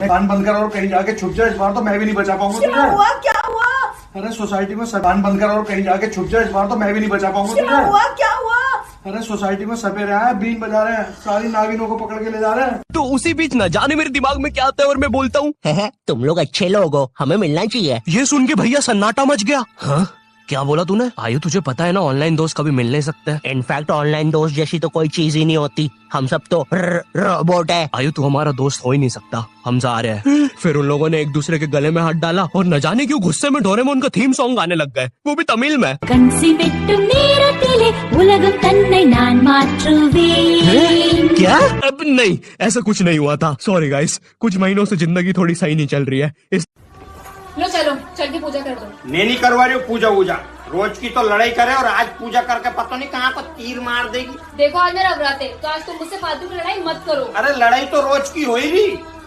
कान बंद कर और कहीं जाके छुप जा। इस बार तो मैं भी नहीं बचा पाऊंगा तुझे। क्या हुआ क्या हुआ? अरे सोसाइटी में कान बंद कर और कहीं जाके छुप जा। इस बार तो मैं भी नहीं बचा पाऊंगा क्या तुझे। हुआ क्या हुआ? अरे सोसाइटी में सपेरे आए, बीन बजा रहे हैं, सारी नागिनों को पकड़ के ले जा रहे हैं। तो उसी बीच न जाने मेरे दिमाग में क्या आता है और मैं बोलता हूँ तुम लोग अच्छे लोग हो, हमें मिलना चाहिए। ये सुन के भैया सन्नाटा मच गया। हाँ क्या बोला तूने? आयु तुझे पता है ना ऑनलाइन दोस्त कभी मिल नहीं सकते। इनफैक्ट ऑनलाइन दोस्त जैसी तो कोई चीज ही नहीं होती, हम सब तो रोबोट है। आयु तू हमारा दोस्त हो ही नहीं सकता, हम जा रहे हैं। फिर उन लोगों ने एक दूसरे के गले में हाथ डाला और न जाने क्यों गुस्से में डोरेमोन का थीम सॉन्ग गाने लग गए, वो भी तमिल में। क्या? अब नहीं, ऐसा कुछ नहीं हुआ था। सॉरी गाइस, कुछ महीनों से जिंदगी थोड़ी सही नहीं चल रही है। लो चलो चल के पूजा कर दो। नहीं करवा रही हो पूजा वूजा, रोज की तो लड़ाई करे और आज पूजा करके पता नहीं कहाँ को तीर मार देगी। देखो आज मेरा व्रत है, तो आज तुम मुझसे फालतू की लड़ाई मत करो। अरे लड़ाई तो रोज की हो ही रही,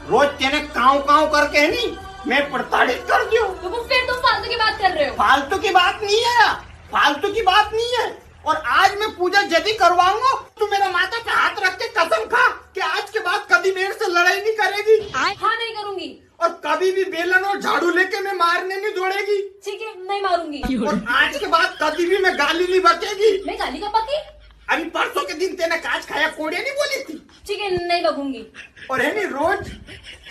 रोज तेने काव काव करके है नहीं मैं प्रताड़ित कर दियो। तो फिर तुम फालतू की बात कर रहे हो। फालतू की बात नहीं है, फालतू की बात नहीं है। और आज मैं पूजा यदि करवाऊंगा तो मेरा माता पे हाथ रख के कसम खा कि आज के बाद कभी मेरे से लड़ाई नहीं करेगी। हाँ नहीं करूंगी। और कभी भी बेलन और झाड़ू लेके मैं मारने नहीं दौड़ेगी। ठीक है नहीं मारूंगी। और आज के बाद कभी भी मैं गाली नहीं बकेगी। मैं गाली का पकी? अभी परसों के दिन तेने काज खाया कोड़े नहीं बोली थी। ठीक है नहीं बकूंगी। और है नहीं रोज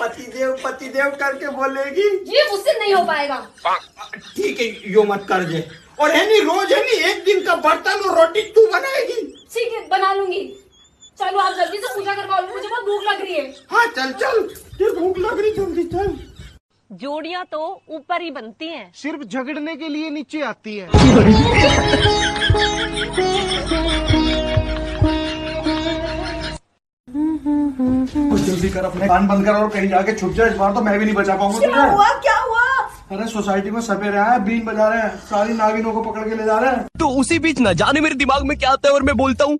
पतिदेव करके बोलेगी। ये मुझसे नहीं हो पाएगा। ठीक है यो मत कर जे। और है नहीं रोज है नहीं एक दिन का बर्तन और रोटी तू बनाएगी। ठीक है बना लूंगी। चलो आप जल्दी से पूजा करवाओ, मुझे बहुत भूख लग रही है। हाँ चल चल, ये भूख लग रही, जल्दी चल। जोड़ियां तो ऊपर ही बनती हैं, सिर्फ झगड़ने के लिए नीचे आती है। कुछ जल्दी कर, अपने कान बंद कर और कहीं जाके छुप जा। इस बार तो मैं भी नहीं बचा पाऊंगा क्या तुझे। हुआ क्या हुआ? अरे सोसाइटी में सपेरे आए, बीन बजा रहे हैं, सारी नागिनों को पकड़ के ले जा रहे हैं। तो उसी बीच न जाने मेरे दिमाग में क्या आता है और मैं बोलता हूँ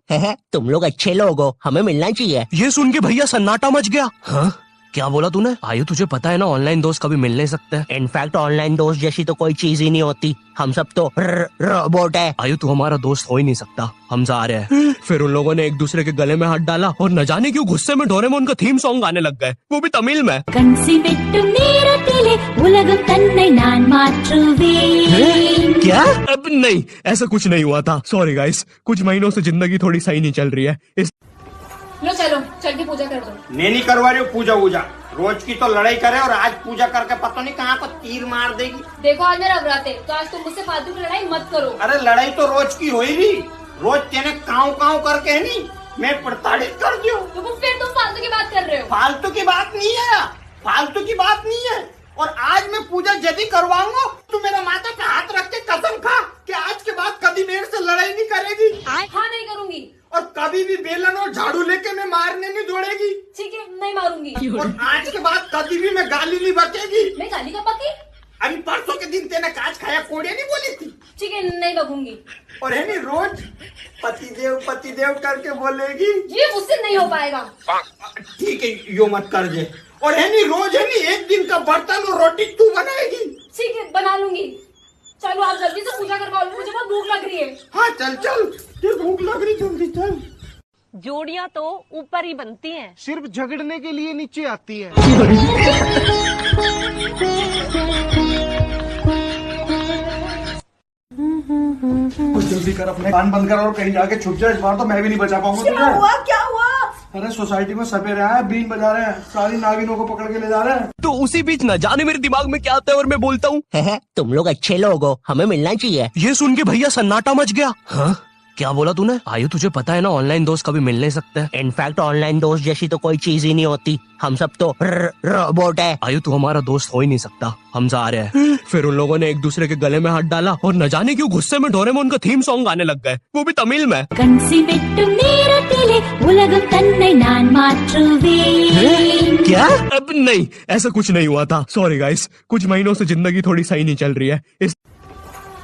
तुम लोग अच्छे लोग हो, हमें मिलना चाहिए। ये सुन के भैया सन्नाटा मच गया। हाँ क्या बोला तूने? आयु तुझे पता है ना ऑनलाइन दोस्त कभी मिल नहीं सकते। इनफैक्ट ऑनलाइन दोस्त जैसी तो कोई चीज ही नहीं होती, हम सब तो रोबोट है। आयु तू हमारा दोस्त हो ही नहीं सकता, हम जा रहे हैं। फिर उन लोगों ने एक दूसरे के गले में हाथ डाला और न जाने क्यों गुस्से में डोरेमोन का थीम सॉन्ग गाने लग गए, वो भी तमिल में। क्या? अब नहीं, ऐसा कुछ नहीं हुआ था। सॉरी गाइस, कुछ महीनों से जिंदगी थोड़ी सही नहीं चल रही है। लो चलो चल के पूजा कर दो। नहीं करवा रही हो पूजा वूजा, रोज की तो लड़ाई करे और आज पूजा करके पता नहीं कहाँ को तीर मार देगी। देखो आज मेरा व्रत है, तो आज तुम मुझसे फालतू की लड़ाई मत करो। अरे लड़ाई तो रोज की हो ही रही, रोज तेने काव काव करके है नहीं मैं प्रताड़ित कर दियो। तो फिर तुम फालतू की बात कर रहे हो। फालतू की बात नहीं है, फालतू की बात नहीं है। और आज मैं पूजा यदि करवाऊंगा तो मेरा माता पे हाथ रख के कसम खा कि आज के बाद कभी मेरे से लड़ाई नहीं करेगी। हाँ नहीं करूंगी। और कभी भी बेलन और झाड़ू लेके मैं मारने नहीं दौड़ेगी। ठीक है नहीं मारूंगी। और आज के बाद कभी भी मैं गाली नहीं बकेगी। मैं गाली का पकी? अभी परसों के दिन तेने काज खाया कोड़े नहीं बोली थी। ठीक है नहीं बकूंगी। और है नहीं रोज पतिदेव करके बोलेगी। ये मुझसे नहीं हो पाएगा। ठीक है यो मत कर जे। और है नहीं रोज है नहीं एक दिन का बर्तन और रोटी तू बनाएगी। ठीक है बना लूंगी। चलो आप जल्दी से पूजा करवाओ, मुझे बहुत भूख लग रही है। हाँ चल चल, ये भूख लग रही, जल्दी चल। जोड़ियां तो ऊपर ही बनती हैं, सिर्फ झगड़ने के लिए नीचे आती है। कुछ जल्दी कर, अपने कान बंद कर और कहीं जाके छुप जा। इस बार तो मैं भी नहीं बचा पाऊंगा क्या तुझे। हुआ क्या हुआ? अरे सोसाइटी में सपेरे आए, बीन बजा रहे हैं, सारी नागिनों को पकड़ के ले जा रहे हैं। तो उसी बीच न जाने मेरे दिमाग में क्या आता है और मैं बोलता हूँ तुम लोग अच्छे लोग हो, हमें मिलना चाहिए। ये सुन के भैया सन्नाटा मच गया। हाँ क्या बोला तूने? आयु तुझे पता है ना ऑनलाइन दोस्त कभी मिल नहीं सकते। इनफैक्ट ऑनलाइन दोस्त जैसी तो कोई चीज ही नहीं होती, हम सब तो रोबोट है। आयु तू हमारा दोस्त हो ही नहीं सकता, हम जा रहे हैं। फिर उन लोगों ने एक दूसरे के गले में हाथ डाला और न जाने क्यों गुस्से में डोरेमोन का थीम सॉन्ग गाने लग गए, वो भी तमिल में। क्या? अब नहीं, ऐसा कुछ नहीं हुआ था। सॉरी गाइस, कुछ महीनों से जिंदगी थोड़ी सही नहीं चल रही है।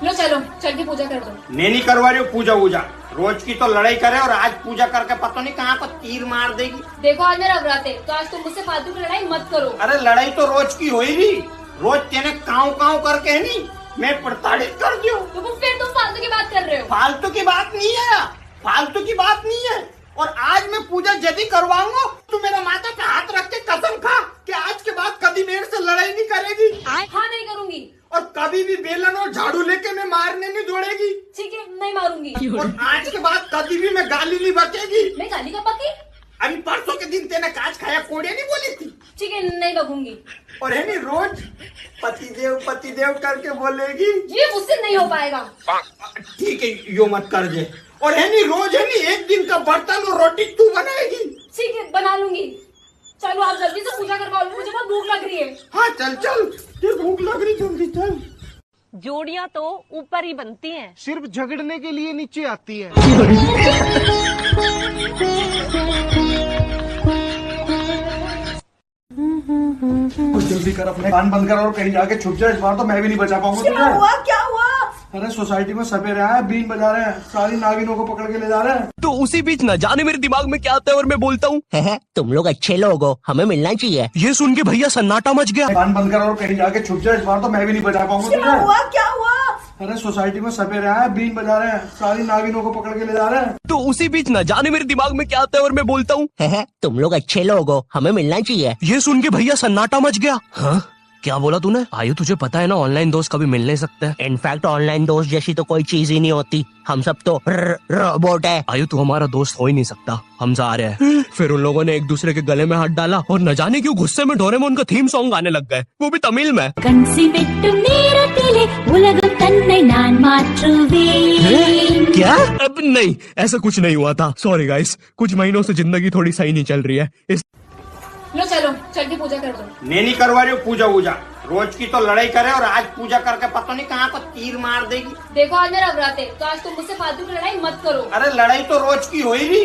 लो चलो चल के पूजा कर दो। नहीं करवा रही हो पूजा वूजा, रोज की तो लड़ाई करे और आज पूजा करके पता नहीं कहाँ को तीर मार देगी। देखो आज मेरा व्रत है, तो आज तुम मुझसे फालतू की लड़ाई मत करो। अरे लड़ाई तो रोज की हो ही रही, रोज तेने काव काव करके है नहीं मैं प्रताड़ित कर दियो। तो फिर तुम फालतू की बात कर रहे हो। फालतू की बात नहीं है, फालतू की बात नहीं है। और आज मैं पूजा यदि करवाऊंगा तो मेरा माता पे हाथ रख के कसम खा कि आज के बाद कभी मेरे से लड़ाई नहीं करेगी हाँ नहीं करूंगी। और कभी भी बेलन और झाड़ू लेके मैं मारने नहीं दौड़ेगी ठीक है, नहीं मारूंगी। और आज के बाद कभी भी मैं गाली नहीं बकेगी। मैं गाली का पकी। अभी परसों के दिन तेने काच खाया कोड़े नहीं बोली थी। ठीक है, नहीं बकूंगी। और है नहीं रोज पतिदेव करके बोलेगी। ये मुझसे नहीं हो पाएगा। ठीक है, यो मत कर जे। और है नहीं रोज है नहीं एक दिन का बर्तन और रोटी तू बनाएगी। ठीक है, बना लूंगी। चलो आप जल्दी से पूजा करवा लो, मुझे बहुत भूख लग रही है। हाँ चल ये भूख लग रही, जल्दी चल। जोड़ियां तो ऊपर ही बनती हैं। सिर्फ झगड़ने के लिए नीचे आती है। कुछ जल्दी कर, अपने कान बंद कर और कहीं जाके छुप जाए। इस बार तो मैं भी नहीं बचा पाऊंगा तुझे। क्या हुआ? अरे सोसाइटी में सपेरे आए, बीन बजा रहे हैं, सारी नागिनों को पकड़ के ले जा रहे हैं। तो उसी बीच न जाने मेरे दिमाग में क्या आता है और मैं बोलता हूँ, तुम लोग अच्छे लोग हो, हमें मिलना चाहिए। ये सुन के भैया सन्नाटा मच गया। कान बंद कर और कहीं जाके छुप जाए। इस बार तो मैं भी नहीं बचा पाऊंगा तुझे। क्या हुआ? अरे सोसाइटी में सपेरे आए, बीन बजा रहे हैं, सारी नागिनों को पकड़ के ले जा रहे हैं। तो उसी बीच न जाने मेरे दिमाग में क्या आता है और मैं बोलता हूँ, तुम लोग अच्छे लोग हो, हमें मिलना चाहिए। ये सुन के भैया सन्नाटा मच गया। हाँ क्या बोला तूने? आयु तुझे पता है ना, ऑनलाइन दोस्त कभी मिल नहीं सकते। इनफैक्ट ऑनलाइन दोस्त जैसी तो कोई चीज ही नहीं होती, हम सब तो रोबोट है। आयु तू हमारा दोस्त हो ही नहीं सकता, हम जा रहे हैं। फिर उन लोगों ने एक दूसरे के गले में हाथ डाला और न जाने क्यों गुस्से में डोरेमोन का थीम सॉन्ग गाने लग गए, वो भी तमिल में। क्या? अब नहीं, ऐसा कुछ नहीं हुआ था। सॉरी गाइस, कुछ महीनों से जिंदगी थोड़ी सही नहीं चल रही है। लो चलो चल के पूजा कर दो। मैं नहीं करवा रही हूँ पूजा वूजा। रोज की तो लड़ाई करे और आज पूजा करके पता नहीं कहाँ को तीर मार देगी। देखो आज मेरा व्रत है, तो आज तुम मुझसे फालतू की लड़ाई मत करो। अरे लड़ाई तो रोज की हो ही रही,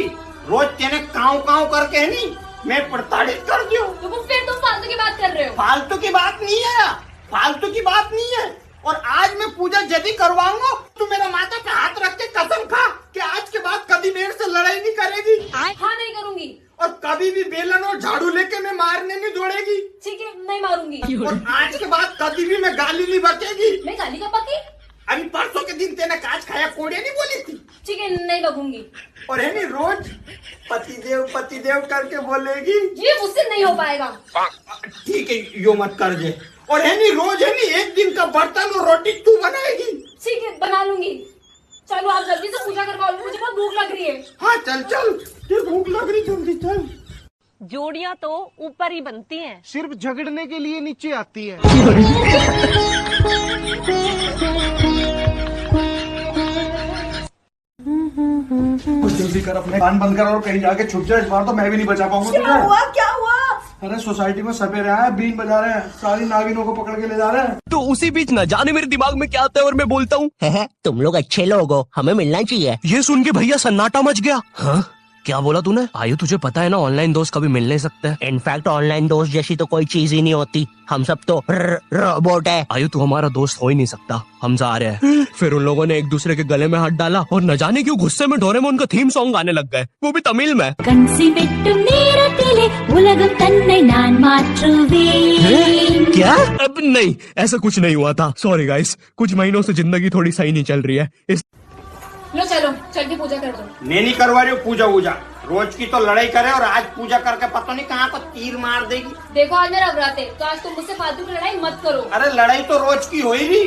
रोज तेने काव करके है नहीं मैं प्रताड़ित कर दियो। तो फिर तुम फालतू की बात कर रहे हो। फालतू की बात नहीं है, फालतू की बात नहीं है। और आज मैं पूजा यदि करवाऊंगा तो मेरा माता पे हाथ रख के कसम खा कि आज के बाद कभी मेरे से लड़ाई नहीं करेगी हाँ नहीं करूंगी। और कभी भी बेलन और झाड़ू लेके मैं मारने नहीं दौड़ेगी। ठीक है, नहीं मारूंगी। और आज के बाद कभी भी मैं गाली नहीं बकेगी। मैं गाली का पकी। अभी परसों के दिन तेने काच खाया कोड़े नहीं बोली थी। ठीक है, नहीं बकूंगी। और है नहीं रोज पतिदेव करके बोलेगी। ये मुझसे नहीं हो पाएगा। ठीक है, यो मत कर जे। और है नहीं रोज है नहीं एक दिन का बर्तन और रोटी तू बनाएगी। ठीक है, बना लूंगी। चलो आप जल्दी से पूजा करवा लो, मुझे बहुत भूख लग रही है। हाँ चल ये भूख लग रही, जल्दी चल। जोड़ियां तो ऊपर ही बनती हैं। सिर्फ झगड़ने के लिए नीचे आती है। कुछ जल्दी कर, अपने कान बंद कर और कहीं जाके छुप जाए। इस बार तो मैं भी नहीं बचा पाऊंगा तुझे। क्या हुआ? अरे सोसाइटी में सपेरे आए, बीन बजा रहे हैं, सारी नागिनों को पकड़ के ले जा रहे हैं। तो उसी बीच न जाने मेरे दिमाग में क्या आता है और मैं बोलता हूँ, तुम लोग अच्छे लोग हो, हमें मिलना चाहिए। ये सुन के भैया सन्नाटा मच गया। हाँ क्या बोला तूने? आयु तुझे पता है ना, ऑनलाइन दोस्त कभी मिल नहीं सकते। इनफैक्ट ऑनलाइन दोस्त जैसी तो कोई चीज ही नहीं होती, हम सब तो रोबोट है। आयु तू हमारा दोस्त हो ही नहीं सकता, हम जा रहे हैं। फिर उन लोगों ने एक दूसरे के गले में हाथ डाला और न जाने क्यों गुस्से में डोरेमोन का थीम सॉन्ग गाने लग गए, वो भी तमिल में। क्या? अब नहीं, ऐसा कुछ नहीं हुआ था। सॉरी गाइस, कुछ महीनों से जिंदगी थोड़ी सही नहीं चल रही है। लो चलो चल के पूजा कर दो। मैं नहीं करवा रही हूँ पूजा वूजा। रोज की तो लड़ाई करे और आज पूजा करके पता नहीं कहाँ को तीर मार देगी। देखो आज मेरा व्रत है, तो आज तुम मुझसे फालतू की लड़ाई मत करो। अरे लड़ाई तो रोज की हो ही रही,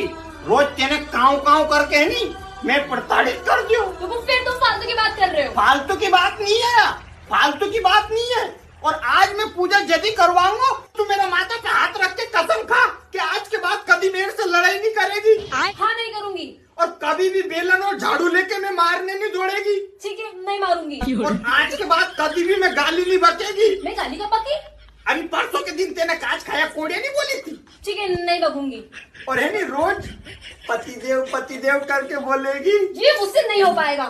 रोज तेने काव करके है नहीं मैं प्रताड़ित कर दियो। तो फिर तुम फालतू की बात कर रहे हो। फालतू की बात नहीं है, फालतू की बात नहीं है। और आज मैं पूजा यदि करवाऊंगा तो मेरा माता पे हाथ रख के कसम खा कि आज के बाद कभी मेरे से लड़ाई नहीं करेगी हाँ नहीं करूंगी। और कभी भी बेलन और झाड़ू लेके मैं मारने नहीं दौड़ेगी। ठीक है, नहीं मारूंगी। और आज के बाद कभी भी मैं गाली नहीं बकेगी। मैं गाली का पकी। अभी परसों के दिन तेने काच खाया कोड़े नहीं बोली थी। ठीक है, नहीं बकूंगी। और है नहीं रोज पतिदेव करके बोलेगी। ये मुझसे नहीं हो पाएगा।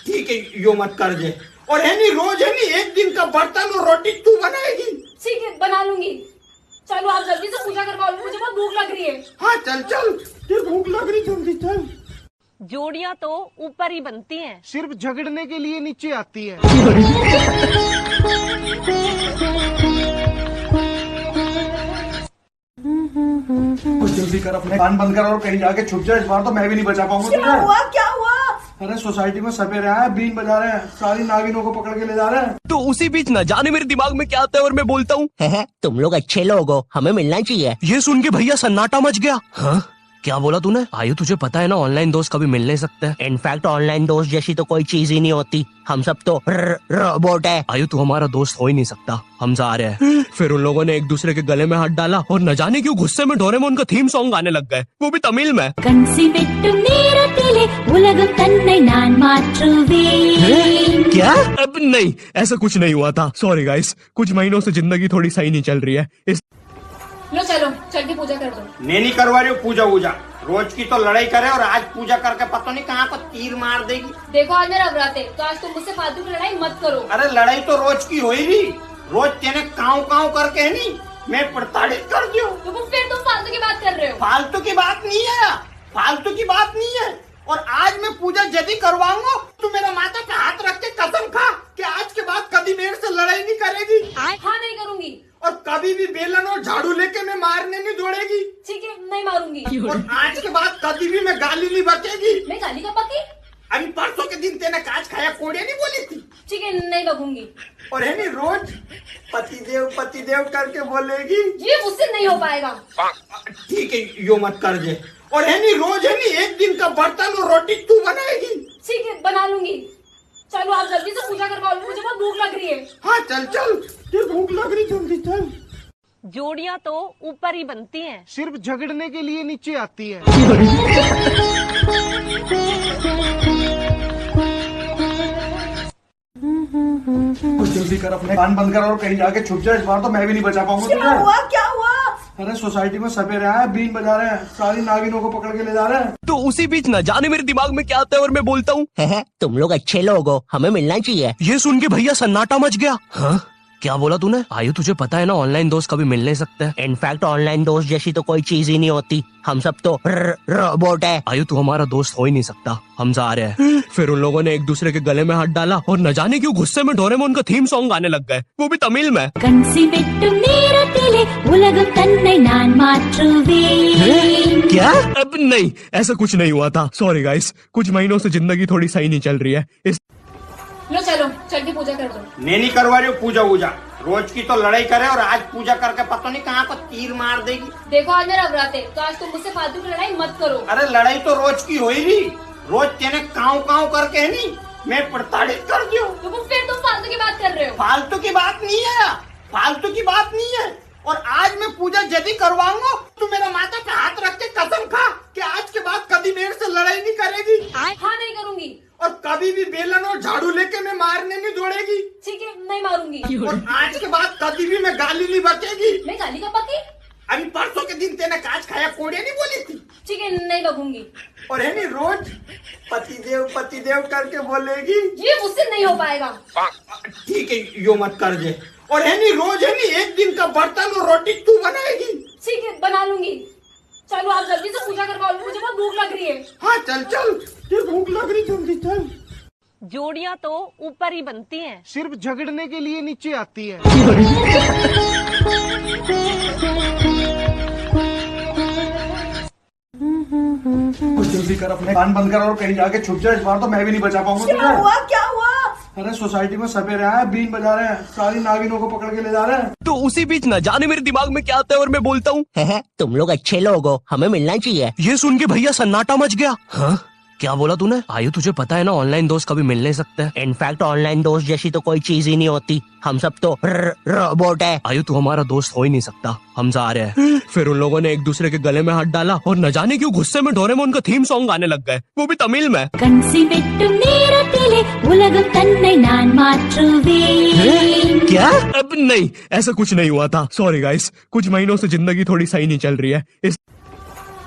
ठीक है, यो मत कर जे। और है नहीं रोज है नहीं एक दिन का बर्तन और रोटी तू बनाएगी। ठीक है, बना लूंगी। चलो आप जल्दी से पूजा करवा लो, मुझे बहुत भूख लग रही है। हाँ चल ये भूख लग रही, जल्दी चल। जोड़ियां तो ऊपर ही बनती हैं। सिर्फ झगड़ने के लिए नीचे आती है। कुछ जल्दी कर, अपने कान बंद कर और कहीं जाके छुप जाए। इस बार तो मैं भी नहीं बचा पाऊंगा तुझे। क्या हुआ? अरे सोसाइटी में सपेरे आए, बीन बजा रहे हैं, सारी नागिनों को पकड़ के ले जा रहे हैं। तो उसी बीच न जाने मेरे दिमाग में क्या आता है और मैं बोलता हूँ, तुम लोग अच्छे लोग हो, हमें मिलना चाहिए। ये सुन के भैया सन्नाटा मच गया। हाँ क्या बोला तूने? आयु तुझे पता है ना ऑनलाइन दोस्त कभी मिल नहीं सकते। इनफैक्ट ऑनलाइन दोस्त जैसी तो कोई चीज ही नहीं होती, हम सब तो रोबोट है। आयु तू हमारा दोस्त हो ही नहीं सकता, हम जा रहे हैं। फिर उन लोगों ने एक दूसरे के गले में हाथ डाला और न जाने क्यों गुस्से में डोरेमोन का थीम सॉन्ग गाने लग गए, वो भी तमिल में। கன்சி வெட்டும் நேரத்திலே உலகம் தன்னை நான் மாற்றுவேன்। क्या? अब नहीं, ऐसा कुछ नहीं हुआ था। सॉरी गाइस, कुछ महीनों से जिंदगी थोड़ी सही नहीं चल रही है। लो चलो चल के पूजा कर दो। मैं नहीं करवा रही हूँ पूजा वूजा, रोज की तो लड़ाई करे और आज पूजा करके पता नहीं कहाँ को तीर मार देगी। देखो आज मेरा व्रत है, तो आज तुम मुझसे फालतू की लड़ाई मत करो। अरे लड़ाई तो रोज की हो ही रही, रोज तेने काव काव करके है नहीं मैं प्रताड़ित कर दूं। तो फिर तुम फालतू की बात कर रहे हो। फालतू की बात नहीं है, फालतू की बात नहीं है। और आज मैं पूजा यदि करवाऊंगा तो मेरा माता पे हाथ रख के कसम खा कि आज के बाद कभी मेरे से लड़ाई नहीं करेगी। हाँ नहीं करूंगी। और कभी भी बेलन और झाड़ू लेके मैं मारने नहीं दौड़ेगी। ठीक है नहीं मारूंगी। और आज के बाद कभी भी मैं गाली नहीं बकेगी। मैं गाली का पकी? अभी परसों के दिन तेने काज खाया कोड़े नहीं बोली थी। ठीक है नहीं लगूंगी। और है नहीं रोज पतिदेव करके बोलेगी। ये मुझसे नहीं हो पाएगा। ठीक है यो मत कर दे। और है नहीं रोज है नहीं एक दिन का बर्तन और रोटी तू बनाएगी। ठीक है बना लूंगी। चलो आप जल्दी से पूजा करवाओ, मुझे बहुत भूख लग रही है। हाँ चल चल, ये भूख लग रही, जल्दी चल। जोड़ियां तो ऊपर ही बनती हैं। सिर्फ झगड़ने के लिए नीचे आती है। कुछ जल्दी कर, अपने कान बंद कर और कहीं जाके छुप जा। इस बार तो मैं भी नहीं बचा पाऊंगा तुझे। क्या हुआ? अरे सोसाइटी में सपेरे आए, बीन बजा रहे हैं, सारी नागिनों को पकड़ के ले जा रहे हैं। तो उसी बीच न जाने मेरे दिमाग में क्या आता है और मैं बोलता हूँ, तुम लोग अच्छे लोग हो, हमें मिलना चाहिए। ये सुन के भैया सन्नाटा मच गया। हाँ क्या बोला तूने? आयु तुझे पता है ना ऑनलाइन दोस्त कभी मिल नहीं सकते। इनफैक्ट ऑनलाइन दोस्त जैसी तो कोई चीज ही नहीं होती, हम सब तो रोबोट है। आयु तू हमारा दोस्त हो ही नहीं सकता, हम जा रहे हैं। फिर उन लोगों ने एक दूसरे के गले में हाथ डाला और न जाने क्यों गुस्से में डोरेमोन का थीम सॉन्ग गाने लग गए, वो भी तमिल में। கன்சி வெட்டும் நேரத்திலே உலகம் தன்னை நான் மாற்றுவேன்। क्या? अब नहीं, ऐसा कुछ नहीं हुआ था। सॉरी गाइस, कुछ महीनों से जिंदगी थोड़ी सही नहीं चल रही है। लो चलो चल के पूजा कर दो। मैं नहीं करवा रही हूँ पूजा वूजा, रोज की तो लड़ाई करे और आज पूजा करके पता नहीं कहाँ को तीर मार देगी। देखो आज मेरा व्रत है, तो आज तुम मुझसे फालतू की लड़ाई मत करो। अरे लड़ाई तो रोज की हो ही रही, रोज तेने काव काव करके है नहीं मैं प्रताड़ित कर दूं। तो फिर तुम फालतू की बात कर रहे हो। फालतू की बात नहीं है, फालतू की बात नहीं है। और आज मैं पूजा यदि करवाऊंगा तो मेरा माता पे हाथ रख के कसम खा कि आज के बाद कभी मेरे से लड़ाई नहीं करेगी। हाँ नहीं करूंगी। और कभी भी बेलन और झाड़ू लेके मैं मारने नहीं दौड़ेगी। ठीक है नहीं मारूंगी। और आज के बाद कभी भी मैं गाली नहीं बकेगी। मैं गाली का पकी? अभी परसों के दिन तेने काज खाया कोड़े नहीं बोली थी। ठीक है नहीं लगूंगी। और है नहीं रोज पतिदेव करके बोलेगी। ये मुझसे नहीं हो पाएगा। ठीक है यो मत कर दे। और है नहीं रोज है नहीं एक दिन का बर्तन और रोटी तू बनाएगी। ठीक है बना लूंगी। चलो आप जल्दी से पूजा करवाओ, मुझे बहुत भूख लग रही है। हाँ चल चल, ये भूख लग रही, जल्दी चल। जोड़ियां तो ऊपर ही बनती हैं। सिर्फ झगड़ने के लिए नीचे आती है। कुछ जल्दी कर, अपने कान बंद कर और कहीं जाके छुप जा। इस बार तो मैं भी नहीं बचा पाऊंगा तुझे। क्या हुआ? अरे सोसाइटी में सपेरे आए, बीन बजा रहे हैं, सारी नागिनों को पकड़ के ले जा रहे हैं। तो उसी बीच न जाने मेरे दिमाग में क्या आता है और मैं बोलता हूँ, तुम लोग अच्छे लोग हो, हमें मिलना चाहिए। ये सुन के भैया सन्नाटा मच गया। हाँ क्या बोला तूने? आयु तुझे पता है ना ऑनलाइन दोस्त कभी मिल नहीं सकते। इनफैक्ट ऑनलाइन दोस्त जैसी तो कोई चीज ही नहीं होती, हम सब तो रोबोट है। आयु तू हमारा दोस्त हो ही नहीं सकता, हम जा रहे हैं। फिर उन लोगों ने एक दूसरे के गले में हाथ डाला और न जाने क्यों गुस्से में डोरेमोन का थीम सॉन्ग गाने लग गए, वो भी तमिल में। கன்சி வெட்டும் நேரத்திலே உலகம் தன்னை நான் மாற்றுவேன்। क्या? अब नहीं, ऐसा कुछ नहीं हुआ था। सॉरी गाइस, कुछ महीनों से जिंदगी थोड़ी सही नहीं चल रही है।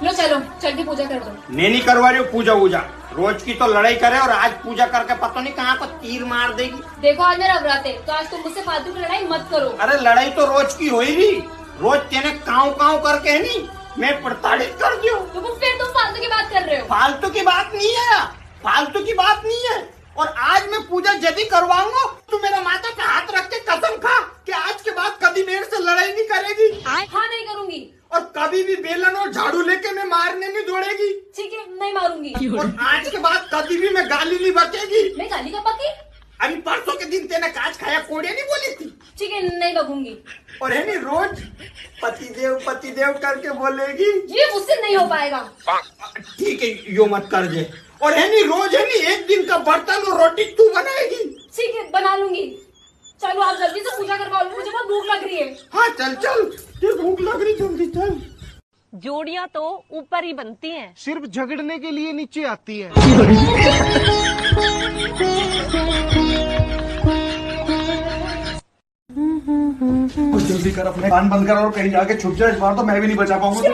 लो चलो चल के पूजा कर दो। मैं नहीं करवा रही हूँ पूजा वूजा, रोज की तो लड़ाई करे और आज पूजा करके पता नहीं कहाँ को तीर मार देगी। देखो आज मेरा व्रत है, तो आज तुम मुझसे फालतू की लड़ाई मत करो। अरे लड़ाई तो रोज की हो ही रही, रोज तेने काव काव करके है नहीं मैं प्रताड़ित कर दूं। तो फिर तुम फालतू की बात कर रहे हो। फालतू की बात नहीं है, फालतू की बात नहीं है। और आज मैं पूजा यदि करवाऊंगा तो मेरा माता पे हाथ रख के कसम खा कि आज के बाद कभी मेरे से लड़ाई नहीं करेगी। हाँ नहीं करूंगी। और कभी भी बेलन और झाड़ू लेके मैं मारने नहीं दौड़ेगी। ठीक है, नहीं मारूंगी। और आज के बाद कभी भी मैं गाली नहीं बकेगी। मैं गाली का पकी? अभी परसों के दिन तेने काज खाया कोड़िया नहीं बोली थी। ठीक है, नहीं बकूंगी। और है नहीं रोज पतिदेव करके बोलेगी। ये मुझसे नहीं हो पाएगा। ठीक है, यो मत कर दे। और है नहीं रोज है नहीं एक दिन का बर्तन और रोटी तू बनाएगी। ठीक है, बना लूंगी। चलो आप जल्दी से पूजा करवा लो, मुझे बहुत भूख लग रही है। हाँ चल चल, ये भूख लग रही, जल्दी चल। जोड़ियां तो ऊपर ही बनती हैं। सिर्फ झगड़ने के लिए नीचे आती है। कुछ जल्दी कर, अपने कान बंद कर और कहीं जाके छुप जाए। इस बार तो मैं भी नहीं बचा पाऊंगा तुझे।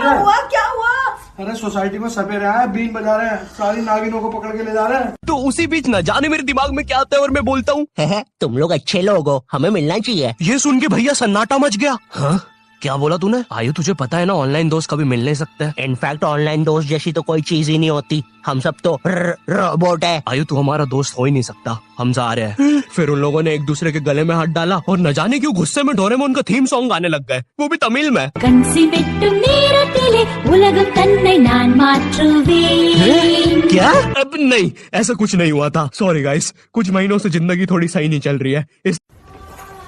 क्या हुआ? अरे सोसाइटी में सपेरे आए, बीन बजा रहे हैं, सारी नागिनों को पकड़ के ले जा रहे हैं। तो उसी बीच न जाने मेरे दिमाग में क्या आता है और मैं बोलता हूँ, तुम लोग अच्छे लोग हो, हमें मिलना चाहिए। ये सुन के भैया सन्नाटा मच गया। हाँ क्या बोला तूने? आयु तुझे पता है ना, ऑनलाइन दोस्त कभी मिल नहीं सकते। इनफैक्ट ऑनलाइन दोस्त जैसी तो कोई चीज ही नहीं होती, हम सब तो रोबोट है। आयु तू हमारा दोस्त हो ही नहीं सकता, हम जा रहे हैं। फिर उन लोगों ने एक दूसरे के गले में हाथ डाला और न जाने क्यों गुस्से में डोरेमोन का थीम सॉन्ग गाने लग गए, वो भी तमिल में। கன்சி வெட்டும் நேரத்திலே உலகம் தன்னை நான் மாற்றுவேன்। क्या? अब नहीं, ऐसा कुछ नहीं हुआ था। सॉरी गाइस, कुछ महीनों से जिंदगी थोड़ी सही नहीं चल रही है।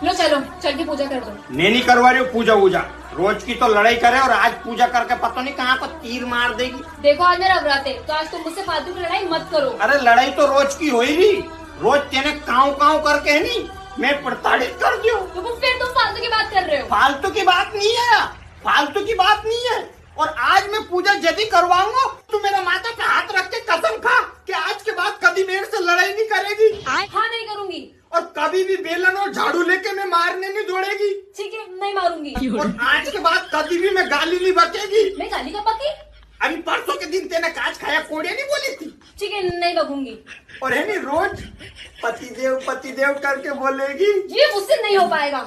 लो चलो, चल के पूजा कर दो। मैं नहीं करवा रही हूँ पूजा वूजा। रोज की तो लड़ाई करे और आज पूजा करके पता नहीं कहाँ को तीर मार देगी। देखो आज मेरा व्रत है, तो आज तुम मुझसे फालतू की लड़ाई मत करो। अरे लड़ाई तो रोज की हो ही रही, रोज तेने काव करके है नहीं मैं प्रताड़ित कर दियो। तो फिर तुम फालतू की बात कर रहे हो। फालतू की बात नहीं है, फालतू की बात नहीं है। और आज मैं पूजा यदि करवाऊंगा तो मेरा माता पे हाथ रख के कसम खा कि आज के बाद कभी मेरे से लड़ाई नहीं करेगी। हाँ नहीं करूंगी। और कभी भी बेलन और झाड़ू लेके मैं मारने नहीं दौड़ेगी। ठीक है, नहीं मारूंगी। और आज के बाद कभी भी मैं गाली नहीं बकेगी। मैं गाली का पकी? अभी परसों के दिन तेने काज खाया कोड़िया नहीं बोली थी। ठीक है, नहीं बकूंगी। और है नहीं रोज पतिदेव करके बोलेगी। ये मुझसे नहीं हो पाएगा।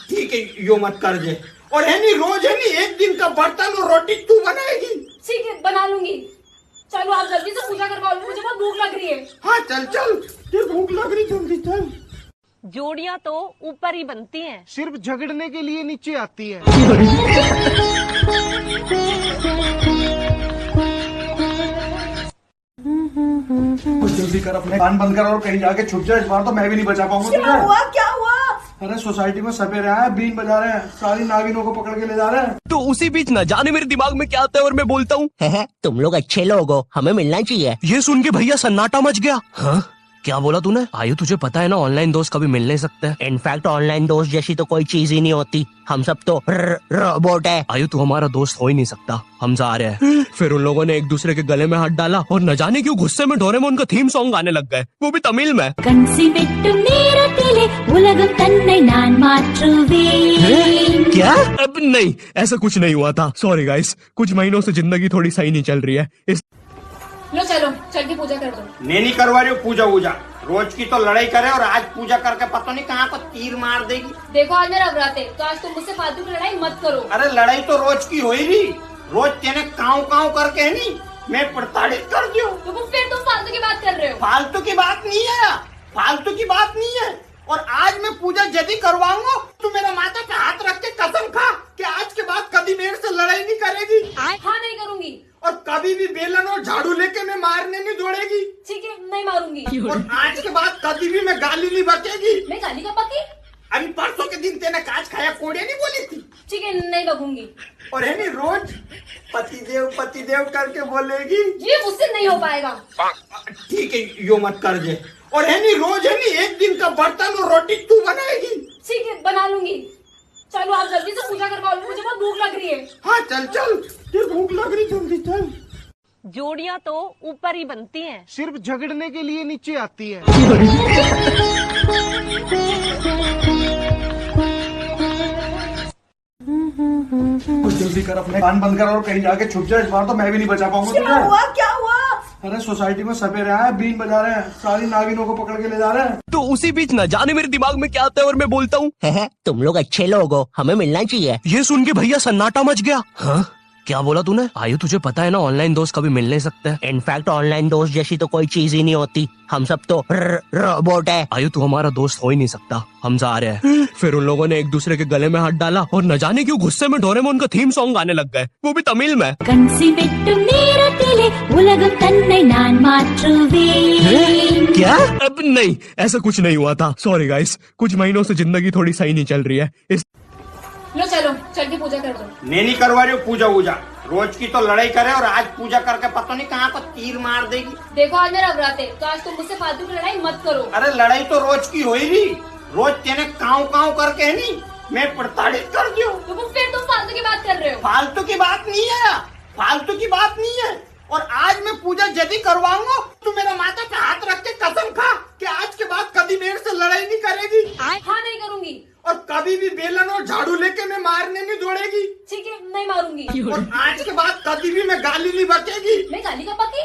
ठीक है, यो मत कर दे। और है नहीं रोज है नहीं एक दिन का बर्तन और रोटी तू बनाएगी। ठीक है, बना लूंगी। चलो आप जल्दी से पूजा करवा लो, मुझे बहुत भूख लग रही है। हाँ चल चल, ये भूख लग रही, जल्दी चल। जोड़ियां तो ऊपर ही बनती हैं। सिर्फ झगड़ने के लिए नीचे आती है। कुछ जल्दी कर, अपने कान बंद कर और कहीं जाके छुप जाए। इस बार तो मैं भी नहीं बचा पाऊंगा तुझे। क्या हुआ? अरे सोसाइटी में सपेरे आए, बीन बजा रहे हैं, सारी नागिनों को पकड़ के ले जा रहे हैं। तो उसी बीच न जाने मेरे दिमाग में क्या आता है और मैं बोलता हूँ, तुम लोग अच्छे लोग हो, हमें मिलना चाहिए। ये सुन के भैया सन्नाटा मच गया। हाँ क्या बोला तूने? आयु तुझे पता है ना, ऑनलाइन दोस्त कभी मिल नहीं सकते। इनफैक्ट ऑनलाइन दोस्त जैसी तो कोई चीज ही नहीं होती, हम सब तो रोबोट है। आयु तू हमारा दोस्त हो ही नहीं सकता, हम जा रहे हैं। फिर उन लोगों ने एक दूसरे के गले में हाथ डाला और न जाने क्यों गुस्से में डोरेमोन का थीम सॉन्ग गाने लग गए, वो भी तमिल में। கன்சி வெட்டும் நேரத்திலே உலகம் தன்னை நான் மாற்றுவேன்। क्या? अब नहीं, ऐसा कुछ नहीं हुआ था। सॉरी गाइस, कुछ महीनों से जिंदगी थोड़ी सही नहीं चल रही है। लो चलो, चल के पूजा कर दो। मैं नहीं करवा रही हूँ पूजा वूजा। रोज की तो लड़ाई करे और आज पूजा करके पता नहीं कहाँ को तीर मार देगी। देखो आज मेरा व्रत है, तो आज तुम मुझसे फालतू की लड़ाई मत करो। अरे लड़ाई तो रोज की हो ही रही, रोज तेने काव करके है नहीं मैं प्रताड़ित कर दियो। तो फिर तुम फालतू की बात कर रहे हो। फालतू की बात नहीं है, फालतू की बात नहीं है। और आज मैं पूजा यदि करवाऊंगा तो मेरा माता पे हाथ रख के कसम खा कि आज के बाद कभी मेरे से लड़ाई नहीं करेगी। हाँ नहीं करूंगी। और कभी भी बेलन और झाड़ू लेके मैं मारने नहीं दौड़ेगी। ठीक है, नहीं मारूंगी। और आज के बाद कभी भी मैं गाली नहीं बकेगी। मैं गाली का पकी? अभी परसों के दिन तेने काज खाया कोड़िया नहीं बोली थी। ठीक है, नहीं बकूंगी। और है नहीं रोज पतिदेव करके बोलेगी। ये मुझसे नहीं हो पाएगा। ठीक है, यो मत कर दे। और है नहीं रोज है नहीं एक दिन का बर्तन और रोटी तू बनाएगी। ठीक है, बना लूंगी। चलो आप जल्दी से पूजा करवा लो, मुझे बहुत भूख लग रही है। हाँ चल चल, ये भूख लग रही, जल्दी चल। जोड़ियां तो ऊपर ही बनती हैं। सिर्फ झगड़ने के लिए नीचे आती है। कुछ जल्दी कर, अपने कान बंद कर और कहीं जाके छुप जाए। इस बार तो मैं भी नहीं बचा पाऊंगा तुझे। क्या हुआ? अरे सोसाइटी में सपेरे आए, बीन बजा रहे हैं, सारी नागिनों को पकड़ के ले जा रहे हैं। तो उसी बीच न जाने मेरे दिमाग में क्या आता है और मैं बोलता हूँ, तुम लोग अच्छे लोग हो, हमें मिलना चाहिए। ये सुन के भैया सन्नाटा मच गया। हाँ क्या बोला तूने? आयु तुझे पता है ना ऑनलाइन दोस्त कभी मिल नहीं सकते। इनफैक्ट ऑनलाइन दोस्त जैसी तो कोई चीज ही नहीं होती, हम सब तो रोबोट है। आयु तू हमारा दोस्त हो ही नहीं सकता, हम जा रहे हैं। फिर उन लोगों ने एक दूसरे के गले में हाथ डाला और न जाने क्यों गुस्से में डोरेमोन का थीम सॉन्ग गाने लग गए, वो भी तमिल में। கன்சி வெட்டும் நேரத்திலே உலகம் தன்னை நான் மாற்றுவேன் क्या? अब नहीं, ऐसा कुछ नहीं हुआ था। सॉरी गाइस, कुछ महीनों से जिंदगी थोड़ी सही नहीं चल रही है। लो चलो चल के पूजा कर दो। मैं नहीं करवा रही हूँ पूजा वूजा, रोज की तो लड़ाई करे और आज पूजा करके पता नहीं कहाँ पर तीर मार देगी। देखो आज मेरा व्रत है, तो आज तुम मुझसे फालतू की लड़ाई मत करो। अरे लड़ाई तो रोज की हो ही रही, रोज तेने काव काव करके है नहीं मैं प्रताड़ित कर दियो। तो फिर तुम फालतू की बात कर रहे हो। फालतू की बात नहीं है, फालतू की बात नहीं है। और आज मैं पूजा यदि करवाऊंगा तो मेरा माता पे हाथ रख के कसम खा कि आज के बाद कभी मेरे से लड़ाई नहीं करेगी। हाँ नहीं करूंगी। और कभी भी बेलन और झाड़ू लेके मैं मारने नहीं दौड़ेगी। ठीक है नहीं मारूंगी। और आज के बाद कभी भी मैं गाली नहीं बकेगी। मैं गाली का पकी?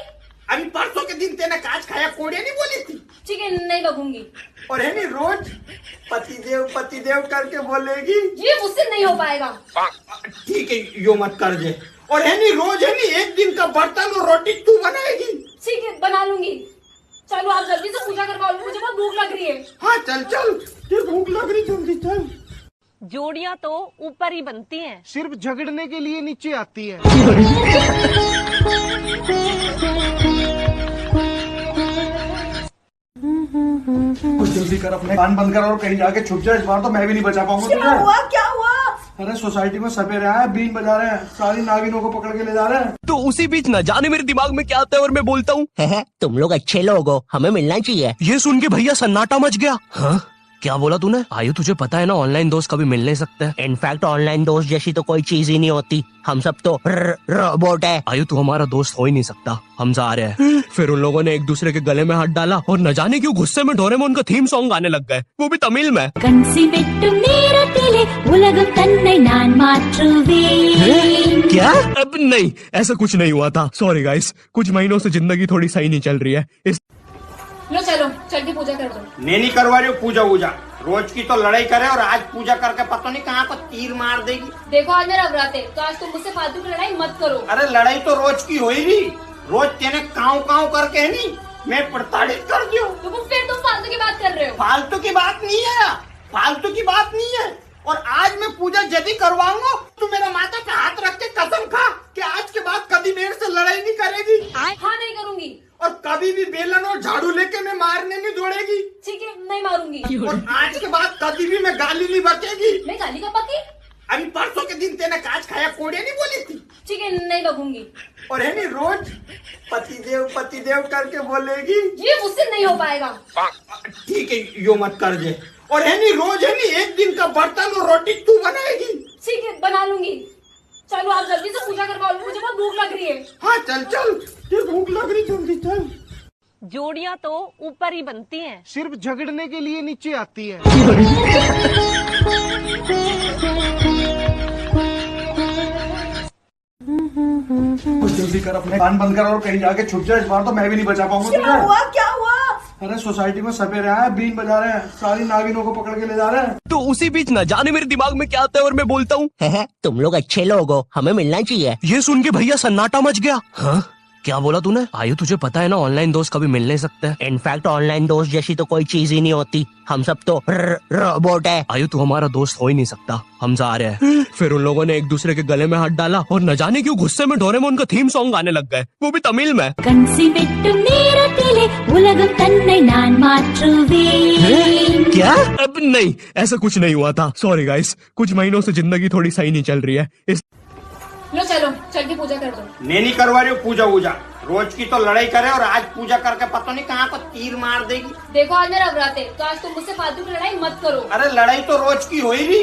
अभी परसों के दिन तेने काच खाया कोड़े नहीं बोली थी। ठीक है नहीं बकूंगी। और है नहीं रोज पतिदेव करके बोलेगी। ये मुझसे नहीं हो पाएगा। ठीक है यो मत कर दे। और है नहीं रोज है नहीं एक दिन का बर्तन और रोटी तू बनाएगी। ठीक है बना लूंगी। चलो आप जल्दी से पूजा करवाओ, मुझे बहुत भूख लग रही है। हाँ चल ये भूख लग रही, जल्दी चल। जोड़ियां तो ऊपर ही बनती हैं, सिर्फ झगड़ने के लिए नीचे आती है। कुछ जल्दी कर, अपने कान बंद कर और कहीं जाके छुप जाए। इस बार तो मैं भी नहीं बचा पाऊंगा तुझे। क्या हुआ? अरे सोसाइटी में सपेरे आए, बीन बजा रहे हैं, सारी नागिनों को पकड़ के ले जा रहे हैं। तो उसी बीच न जाने मेरे दिमाग में क्या आता है और मैं बोलता हूँ, तुम लोग अच्छे लोग हो, हमें मिलना चाहिए। ये सुन के भैया सन्नाटा मच गया। हाँ क्या बोला तूने? आयु तुझे पता है ना ऑनलाइन दोस्त कभी मिल नहीं सकते। इनफैक्ट ऑनलाइन दोस्त जैसी तो कोई चीज ही नहीं होती, हम सब तो रोबोट है। आयु तू हमारा दोस्त हो ही नहीं सकता, हम जा रहे हैं। फिर उन लोगों ने एक दूसरे के गले में हाथ डाला और न जाने क्यों गुस्से में डोरेमोन का थीम सॉन्ग गाने लग गए, वो भी तमिल में। கன்சி வெட்டும் நேரத்திலே உலகம் தன்னை நான் மாற்றுவேன் क्या? अब नहीं, ऐसा कुछ नहीं हुआ था। सॉरी गाइस, कुछ महीनों से जिंदगी थोड़ी सही नहीं चल रही है। लो चलो चल के पूजा कर दो। मैं नहीं करवा रही हूँ पूजा वूजा, रोज की तो लड़ाई करे और आज पूजा करके पता नहीं कहाँ पर तीर मार देगी। देखो आज मेरा व्रत है, तो आज तुम मुझसे फालतू की लड़ाई मत करो। अरे लड़ाई तो रोज की हो ही रही, रोज तेने काव काव करके है नहीं मैं प्रताड़ित कर दियो। तो फिर तुम फालतू की बात कर रहे हो। फालतू की बात नहीं है, फालतू की बात नहीं है। और आज मैं पूजा यदि करवाऊंगा तो मेरा माता पे हाथ रख के कसम खा कि आज के बाद कभी मेरे से लड़ाई नहीं करेगी। हाँ नहीं करूंगी। और कभी भी बेलन और झाड़ू लेके मैं मारने नहीं दौड़ेगी। ठीक है नहीं मारूंगी। और आज के बाद कभी भी मैं गाली नहीं बकेगी। मैं गाली का पकी? अभी परसों के दिन तेने काच खाया कोड़े नहीं बोली थी। ठीक है नहीं बकूंगी। और है नहीं रोज पतिदेव करके बोलेगी। ये मुझसे नहीं हो पाएगा। ठीक है यो मत कर दे। और है नहीं रोज है नहीं एक दिन का बर्तन और रोटी तू बनाएगी। ठीक है बना लूंगी। चलो आप जल्दी से पूजा करवाओ, मुझे बहुत भूख लग रही है। हाँ चल ये भूख लग रही, जल्दी चल। जोड़ियां तो ऊपर ही बनती हैं, सिर्फ झगड़ने के लिए नीचे आती है। कुछ जल्दी कर, अपने कान बंद कर और कहीं जाके छुप जाए। इस बार तो मैं भी नहीं बचा पाऊंगा तुझे। क्या हुआ? अरे सोसाइटी में सपेरे आए, बीन बजा रहे हैं, सारी नागिनों को पकड़ के ले जा रहे हैं। तो उसी बीच न जाने मेरे दिमाग में क्या आता है और मैं बोलता हूँ, तुम लोग अच्छे लोग हो, हमें मिलना चाहिए। ये सुन के भैया सन्नाटा मच गया। हाँ क्या बोला तूने? आयु तुझे पता है ना ऑनलाइन दोस्त कभी मिल नहीं सकते। इनफैक्ट ऑनलाइन दोस्त जैसी तो कोई चीज ही नहीं होती, हम सब तो रोबोट है। आयु तू हमारा दोस्त हो ही नहीं सकता, हम जा रहे हैं। फिर उन लोगों ने एक दूसरे के गले में हाथ डाला और न जाने क्यों गुस्से में डोरेमोन का थीम सॉन्ग गाने लग गए, वो भी तमिल में। கன்சி வெட்டும் நேரத்திலே உலகம் தன்னை நான் மாற்றுவேன் क्या? अब नहीं, ऐसा कुछ नहीं हुआ था। सॉरी गाइस, कुछ महीनों से जिंदगी थोड़ी सही नहीं चल रही है। लो चलो चल के पूजा कर दो। मैं नहीं करवा रही हूँ पूजा वूजा, रोज की तो लड़ाई करे और आज पूजा करके पता नहीं कहाँ पर तीर मार देगी। देखो आज मेरा व्रत है, तो आज तुम मुझसे फालतू की लड़ाई मत करो। अरे लड़ाई तो रोज की हो ही रही,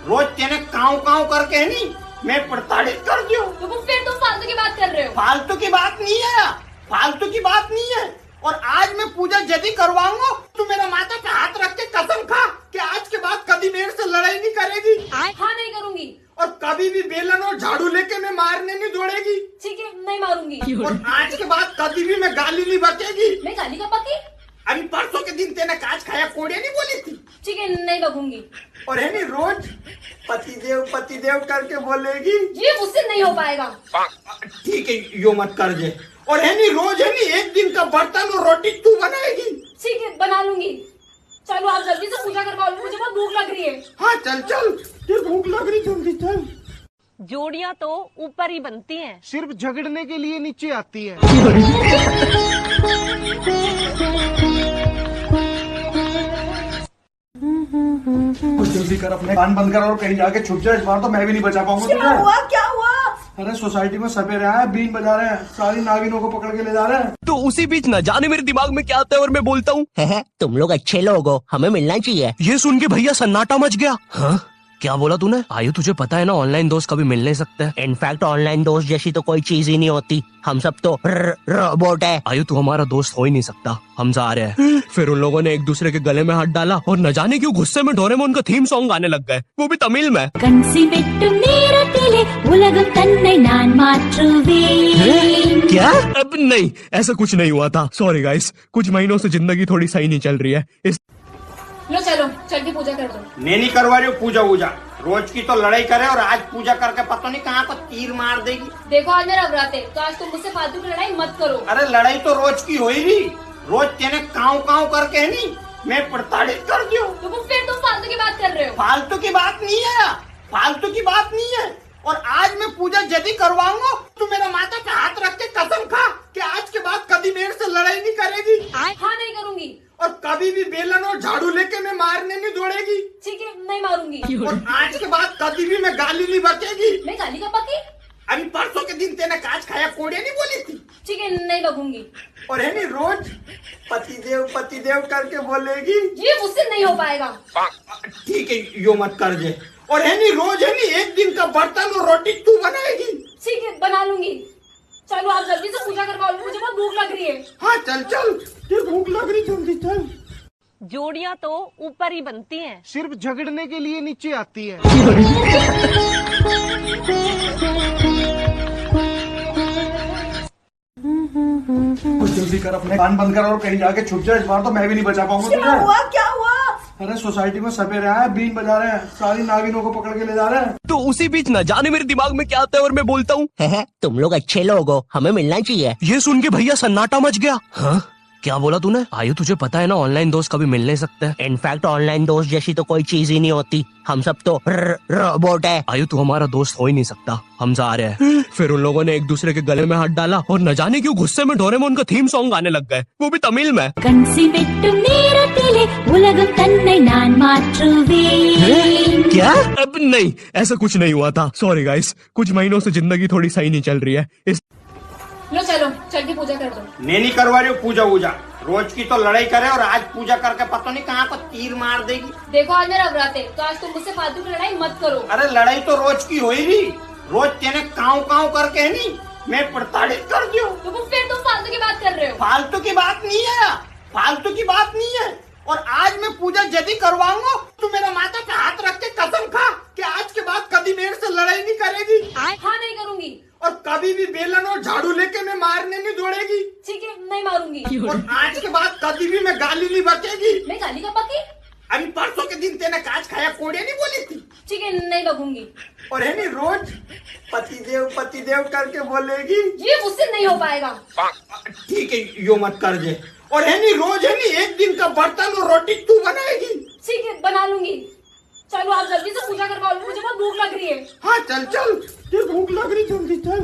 रोज तेने काव काव करके है नहीं मैं प्रताड़ित कर दियो। तो फिर तुम फालतू की बात कर रहे हो। फालतू की बात नहीं है, फालतू की बात नहीं है। और आज मैं पूजा यदि करवाऊंगा तो मेरा माता पे हाथ रख के कसम खा कि आज के बाद कभी मेरे से लड़ाई नहीं करेगी। हाँ नहीं करूंगी। और कभी भी बेलन और झाड़ू लेके मैं मारने नहीं दौड़ेगी। ठीक है नहीं मारूंगी। और आज के बाद कभी भी मैं गाली नहीं बकेगी। मैं गाली का पकी? अभी परसों के दिन तेने काच खाया कोड़े नहीं बोली थी। ठीक है, नहीं बकूंगी। और है नहीं रोज पतिदेव करके बोलेगी। ये मुझसे नहीं हो पाएगा। ठीक है, यो मत कर जे। और है नहीं रोज है नहीं एक दिन का बर्तन और रोटी तू बनाएगी। ठीक है, बना लूंगी। चलो आप जल्दी से पूजा करवा लो, मुझे बहुत भूख लग रही है। हाँ चल चल, ये भूख लग रही, जल्दी चल। जोड़ियां तो ऊपर ही बनती हैं। सिर्फ झगड़ने के लिए नीचे आती है। कुछ जल्दी कर, अपने कान बंद कर और कहीं जाके छुप जाए। इस बार तो मैं भी नहीं बचा पाऊंगा तुझे। क्या हुआ? अरे सोसाइटी में सपेरे आए, बीन बजा रहे हैं, सारी नागिनों को पकड़ के ले जा रहे हैं। तो उसी बीच न जाने मेरे दिमाग में क्या आता है और मैं बोलता हूँ, तुम लोग अच्छे लोग हो, हमें मिलना चाहिए। ये सुन के भैया सन्नाटा मच गया। हाँ क्या बोला तूने? आयु तुझे पता है ना, ऑनलाइन दोस्त कभी मिल नहीं सकते। इनफैक्ट ऑनलाइन दोस्त जैसी तो कोई चीज ही नहीं होती, हम सब तो रोबोट है। आयु तू हमारा दोस्त हो ही नहीं सकता, हम जा रहे हैं। फिर उन लोगों ने एक दूसरे के गले में हाथ डाला और न जाने क्यों गुस्से में डोरेमोन का थीम सॉन्ग गाने लग गए, वो भी तमिल में। கன்சி வெட்டும் நேரத்திலே உலகம் தன்னை நான் மாற்றுவேன். क्या? अब नहीं, ऐसा कुछ नहीं हुआ था। सॉरी गाइस, कुछ महीनों से जिंदगी थोड़ी सही नहीं चल रही है। लो चलो, चल के पूजा कर दो। नहीं करवा रही हो पूजा वूजा, रोज की तो लड़ाई करे और आज पूजा करके पता नहीं कहाँ पर तीर मार देगी। देखो आज मेरा व्रत है, तो आज तुम मुझसे फालतू की लड़ाई मत करो। अरे लड़ाई तो रोज की हो ही रही, रोज तेने काव काव करके है नहीं मैं प्रताड़ित कर दियो। तो फिर तुम फालतू की बात कर रहे हो। फालतू की बात नहीं है, फालतू की बात नहीं है। और आज मैं पूजा यदि करवाऊंगा तो मेरा माता पे हाथ रख के कसम खा कि आज के बाद कभी मेरे से लड़ाई नहीं करेगी। हाँ नहीं करूंगी। और कभी भी बेलन और झाड़ू लेके मैं मारने नहीं दौड़ेगी। ठीक है, नहीं मारूंगी। और आज के बाद कभी भी मैं गाली नहीं बकेगी। मैं गाली का पकी? अभी परसों के दिन तेने काच खाया कोड़े नहीं बोली थी। ठीक है, नहीं बकूंगी। और है नहीं रोज पतिदेव करके बोलेगी। ये मुझसे नहीं हो पाएगा। ठीक है, यो मत कर जे। और है नहीं रोज है नहीं एक दिन का बर्तन और रोटी तू बनाएगी। ठीक है, बना लूंगी। चलो आप जल्दी से पूजा करवा लो, मुझे बहुत भूख लग रही है। हाँ चल चल, ये भूख लग रही, जल्दी चल। जोड़ियां तो ऊपर ही बनती हैं। सिर्फ झगड़ने के लिए नीचे आती है। कुछ जल्दी कर, अपने कान बंद कर और कहीं जाके छुप जाए। इस बार तो मैं भी नहीं बचा पाऊंगा तुझे। क्या हुआ? अरे सोसाइटी में सपेरे आए, बीन बजा रहे हैं, सारी नागिनों को पकड़ के ले जा रहे हैं। तो उसी बीच न जाने मेरे दिमाग में क्या आता है और मैं बोलता हूँ, तुम लोग अच्छे लोग हो, हमें मिलना चाहिए। ये सुन के भैया सन्नाटा मच गया। हाँ क्या बोला तूने? आयु तुझे पता है ना, ऑनलाइन दोस्त कभी मिल नहीं सकते। इनफैक्ट ऑनलाइन दोस्त जैसी तो कोई चीज ही नहीं होती, हम सब तो रोबोट है। आयु तू हमारा दोस्त हो ही नहीं सकता, हम जा रहे हैं। फिर उन लोगों ने एक दूसरे के गले में हाथ डाला और न जाने क्यों गुस्से में डोरेमोन का थीम सॉन्ग गाने लग गए, वो भी तमिल में। கன்சி வெட்டும் நேரத்திலே உலகம் தன்னை நான் மாற்றுவேன். क्या? अब नहीं, ऐसा कुछ नहीं हुआ था। सॉरी गाइस, कुछ महीनों से जिंदगी थोड़ी सही नहीं चल रही है। लो चलो, चल के पूजा कर दो। नहीं करवा रही हो पूजा वूजा, रोज की तो लड़ाई करे और आज पूजा करके पता नहीं कहाँ पर तीर मार देगी। देखो आज मेरा व्रत है, तो आज तुम मुझसे फालतू की लड़ाई मत करो। अरे लड़ाई तो रोज की हो ही रही, रोज तेने काव काव करके है नहीं मैं प्रताड़ित कर दियो। तो फिर तुम फालतू की बात कर रहे हो। फालतू की बात नहीं है, फालतू की बात नहीं है। और आज मैं पूजा यदि करवाऊंगा तो मेरा माता पे हाथ रख के कसम खा कि आज के बाद कभी मेरे से लड़ाई नहीं करेगी। हाँ नहीं करूंगी। और कभी भी बेलन और झाड़ू लेके मैं मारने नहीं दौड़ेगी। ठीक है, नहीं मारूंगी। और आज के बाद कभी भी मैं गाली नहीं बकेगी। मैं गाली का पकी? अभी परसों के दिन तेने काच खाया कोड़े नहीं बोली थी। ठीक है, नहीं बकूंगी। और है नहीं रोज पतिदेव करके बोलेगी। ये मुझसे नहीं हो पाएगा। ठीक है, यो मत कर जे। और है नहीं रोज है नहीं एक दिन का बर्तन और रोटी तू बनाएगी। ठीक है, बना लूंगी। चलो आप जल्दी से पूजा करवा लो, मुझे बहुत भूख लग रही है। हाँ चल चल, ये भूख लग रही, जल्दी चल।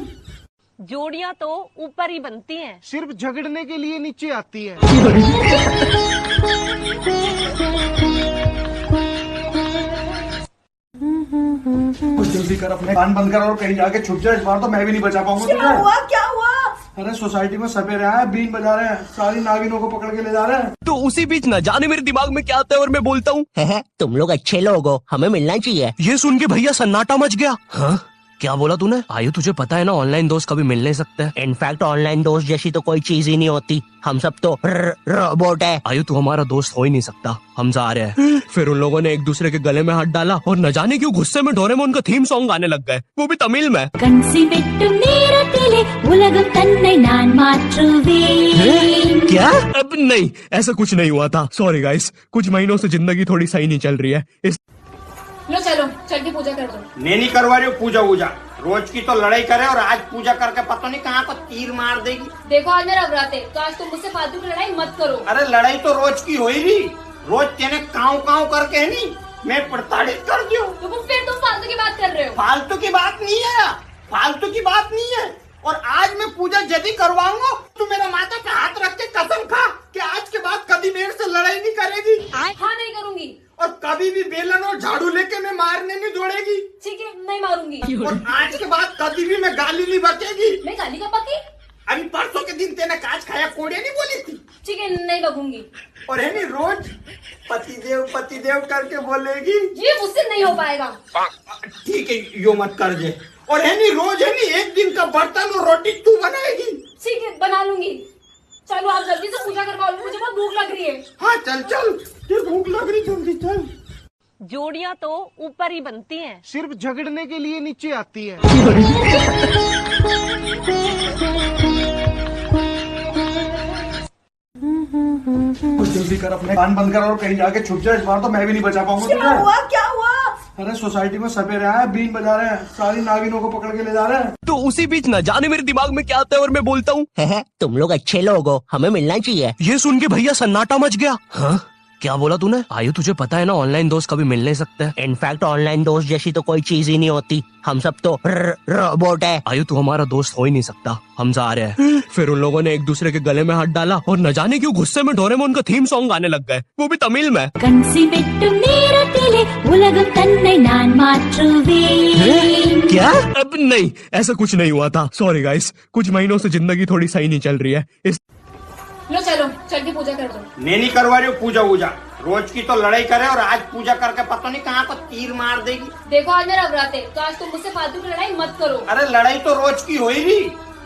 जोड़ियां तो ऊपर ही बनती हैं। सिर्फ झगड़ने के लिए नीचे आती है। कुछ जल्दी कर, अपने कान बंद कर और कहीं जाके छुप जाए। इस बार तो मैं भी नहीं बचा पाऊंगा तुझे। क्या हुआ? अरे सोसाइटी में सपेरे आए, बीन बजा रहे हैं, सारी नागिनों को पकड़ के ले जा रहे हैं। तो उसी बीच न जाने मेरे दिमाग में क्या आता है और मैं बोलता हूँ, तुम लोग अच्छे लोग हो, हमें मिलना चाहिए। ये सुन के भैया सन्नाटा मच गया। हाँ क्या बोला तूने? आयु तुझे पता है ना ऑनलाइन दोस्त कभी मिल नहीं सकते। इनफैक्ट ऑनलाइन दोस्त जैसी तो कोई चीज ही नहीं होती, हम सब तो रोबोट है। आयु तू हमारा दोस्त हो ही नहीं सकता, हम जा रहे हैं। फिर उन लोगों ने एक दूसरे के गले में हाथ डाला और न जाने क्यों गुस्से में डोरेमोन का थीम सॉन्ग गाने लग गए, वो भी तमिल में। கண்சி வெட்டும் நேரத்திலே உலகம் தன்னை நான் மாற்றுவேன் क्या? अब नहीं, ऐसा कुछ नहीं हुआ था। सॉरी गाइस, कुछ महीनों से जिंदगी थोड़ी सही नहीं चल रही है। लो चलो चल के पूजा कर दो। मैं नहीं करवा रही हूँ पूजा वूजा, रोज की तो लड़ाई करे और आज पूजा करके पता नहीं कहाँ को तीर मार देगी। देखो आज मेरा व्रत है, तो आज तुम मुझसे फालतू की लड़ाई मत करो। अरे लड़ाई तो रोज की हो ही रही, रोज तेने काव काव करके है नहीं मैं प्रताड़ित कर दियो। तो फिर तुम फालतू की बात कर रहे हो। फालतू की बात नहीं है, फालतू की बात नहीं है। और आज मैं पूजा यदि करवाऊंगा तो मेरा माता पे हाथ रख के कसम खा कि आज के बाद कभी मेरे से लड़ाई नहीं करेगी। हाँ नहीं करूंगी। और कभी भी बेलन और झाड़ू लेके मैं मारने नहीं दौड़ेगी। ठीक है नहीं मारूंगी। और आज के बाद कभी भी मैं गाली नहीं बकेगी। मैं गाली का पकी? अभी परसों के दिन तेने काच खाया कोड़े नहीं बोली थी। ठीक है नहीं बकूंगी। और है नहीं रोज पतिदेव करके बोलेगी। ये मुझसे नहीं हो पाएगा। ठीक है यो मत कर दे। और है नहीं रोज है नहीं एक दिन का बर्तन और रोटी तू बनाएगी। ठीक है बना लूंगी। चलो आप जल्दी से पूजा करवाओ, मुझे बहुत भूख लग रही है। हाँ चल चल, ये भूख लग रही, जल्दी चल। जोड़ियां तो ऊपर ही बनती हैं। सिर्फ झगड़ने के लिए नीचे आती है। कुछ जल्दी कर, अपने कान बंद कर और कहीं जाके छुप जाए। इस बार तो मैं भी नहीं बचा पाऊंगा तुझे। क्या हुआ? अरे सोसाइटी में सपेरे आए, बीन बजा रहे हैं, सारी नागिनों को पकड़ के ले जा रहे हैं। तो उसी बीच न जाने मेरे दिमाग में क्या आता है और मैं बोलता हूँ, तुम लोग अच्छे लोग हो, हमें मिलना चाहिए। ये सुन के भैया सन्नाटा मच गया। हाँ क्या बोला तूने? आयु तुझे पता है ना ऑनलाइन दोस्त कभी मिल नहीं सकते। इनफैक्ट ऑनलाइन दोस्त जैसी तो कोई चीज ही नहीं होती, हम सब तो रोबोट है। आयु तू हमारा दोस्त हो ही नहीं सकता, हम जा रहे हैं। फिर उन लोगों ने एक दूसरे के गले में हाथ डाला और न जाने क्यों गुस्से में डोरेमोन का थीम सॉन्ग गाने लग गए, वो भी तमिल में। கண்சி வெட்டும் நேரத்திலே உலகம் தன்னை நான் மாற்றுவேன் क्या? अब नहीं, ऐसा कुछ नहीं हुआ था। सॉरी गाइस, कुछ महीनों से जिंदगी थोड़ी सही नहीं चल रही है। लो चलो चल के पूजा कर दो। मैं नहीं करवा रही हूँ पूजा वूजा, रोज की तो लड़ाई करे और आज पूजा करके पता नहीं कहाँ को तीर मार देगी। देखो आज मेरा व्रत है, तो आज तुम मुझसे फालतू की लड़ाई मत करो। अरे लड़ाई तो रोज की हो ही रही,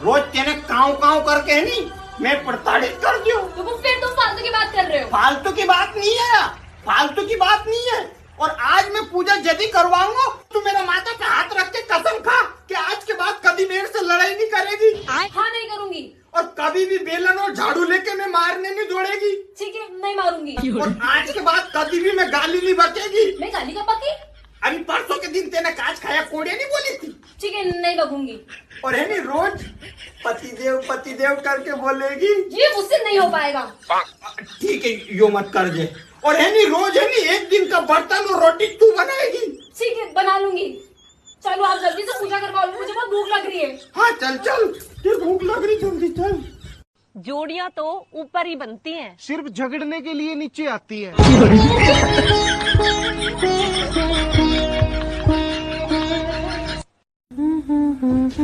रोज तेने काव काव करके है नहीं मैं प्रताड़ित कर दियो। तो फिर तुम फालतू की बात कर रहे हो। फालतू की बात नहीं है, फालतू की बात नहीं है। और आज मैं पूजा यदि करवाऊंगा तो मेरा माता पे हाथ रख के कसम खा कि आज के बाद कभी मेरे से लड़ाई नहीं करेगी। हाँ नहीं करूंगी। और कभी भी बेलन और झाड़ू लेके मैं मारने नहीं दौड़ेगी। ठीक है नहीं मारूंगी। और आज के बाद कभी भी मैं गाली नहीं बकेगी। मैं गाली का पकी? अभी परसों के दिन तेने काच खाया कोड़े नहीं बोली थी। ठीक है नहीं बकूंगी। और है नहीं रोज पतिदेव करके बोलेगी। ये मुझसे नहीं हो पाएगा। ठीक है यो मत कर दे। और है नहीं रोज है नहीं एक दिन का बर्तन और रोटी तू बनाएगी। ठीक है बना लूंगी। चलो आप जल्दी से पूजा करवाओ, मुझे बहुत भूख लग रही है। हाँ चल चल, ये भूख लग रही, जल्दी चल। जोड़ियां तो ऊपर ही बनती हैं। सिर्फ झगड़ने के लिए नीचे आती है।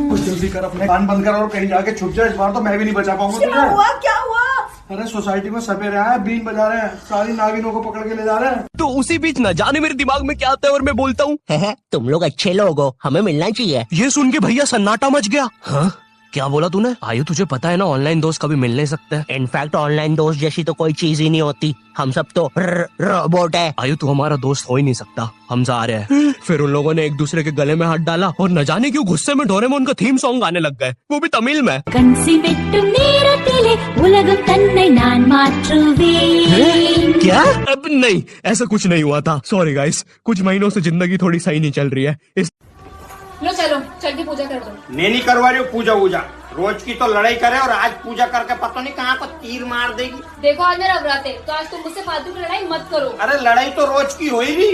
कुछ जल्दी कर, अपने कान बंद कर और कहीं जाके छुप जाए। इस बार तो मैं भी नहीं बचा पाऊंगा तुझे। क्या हुआ? अरे सोसाइटी में सपेरे आए, बीन बजा रहे हैं, सारी नागिनों को पकड़ के ले जा रहे हैं। तो उसी बीच न जाने मेरे दिमाग में क्या आता है और मैं बोलता हूँ, तुम लोग अच्छे लोग हो, हमें मिलना चाहिए। ये सुन के भैया सन्नाटा मच गया। हाँ क्या बोला तूने? आयु तुझे पता है ना ऑनलाइन दोस्त कभी मिल नहीं सकते। इनफैक्ट ऑनलाइन दोस्त जैसी तो कोई चीज ही नहीं होती, हम सब तो रोबोट है। आयु तू हमारा दोस्त हो ही नहीं सकता, हम जा रहे हैं। फिर उन लोगों ने एक दूसरे के गले में हाथ डाला और न जाने क्यों गुस्से में डोरेमोन का थीम सॉन्ग गाने लग गए, वो भी तमिल में। கண்சி வெட்டும் நேரத்திலே உலகம் தன்னை நான் மாற்றுவேன் क्या? अब नहीं, ऐसा कुछ नहीं हुआ था। सॉरी गाइस, कुछ महीनों से जिंदगी थोड़ी सही नहीं चल रही है। लो चलो चल के पूजा कर दो। मैं नहीं करवा रही हूँ पूजा वूजा, रोज की तो लड़ाई करे और आज पूजा करके पता नहीं कहाँ को तीर मार देगी। देखो आज मेरा व्रत है, तो आज तुम मुझसे फालतू की लड़ाई मत करो। अरे लड़ाई तो रोज की हो ही रही,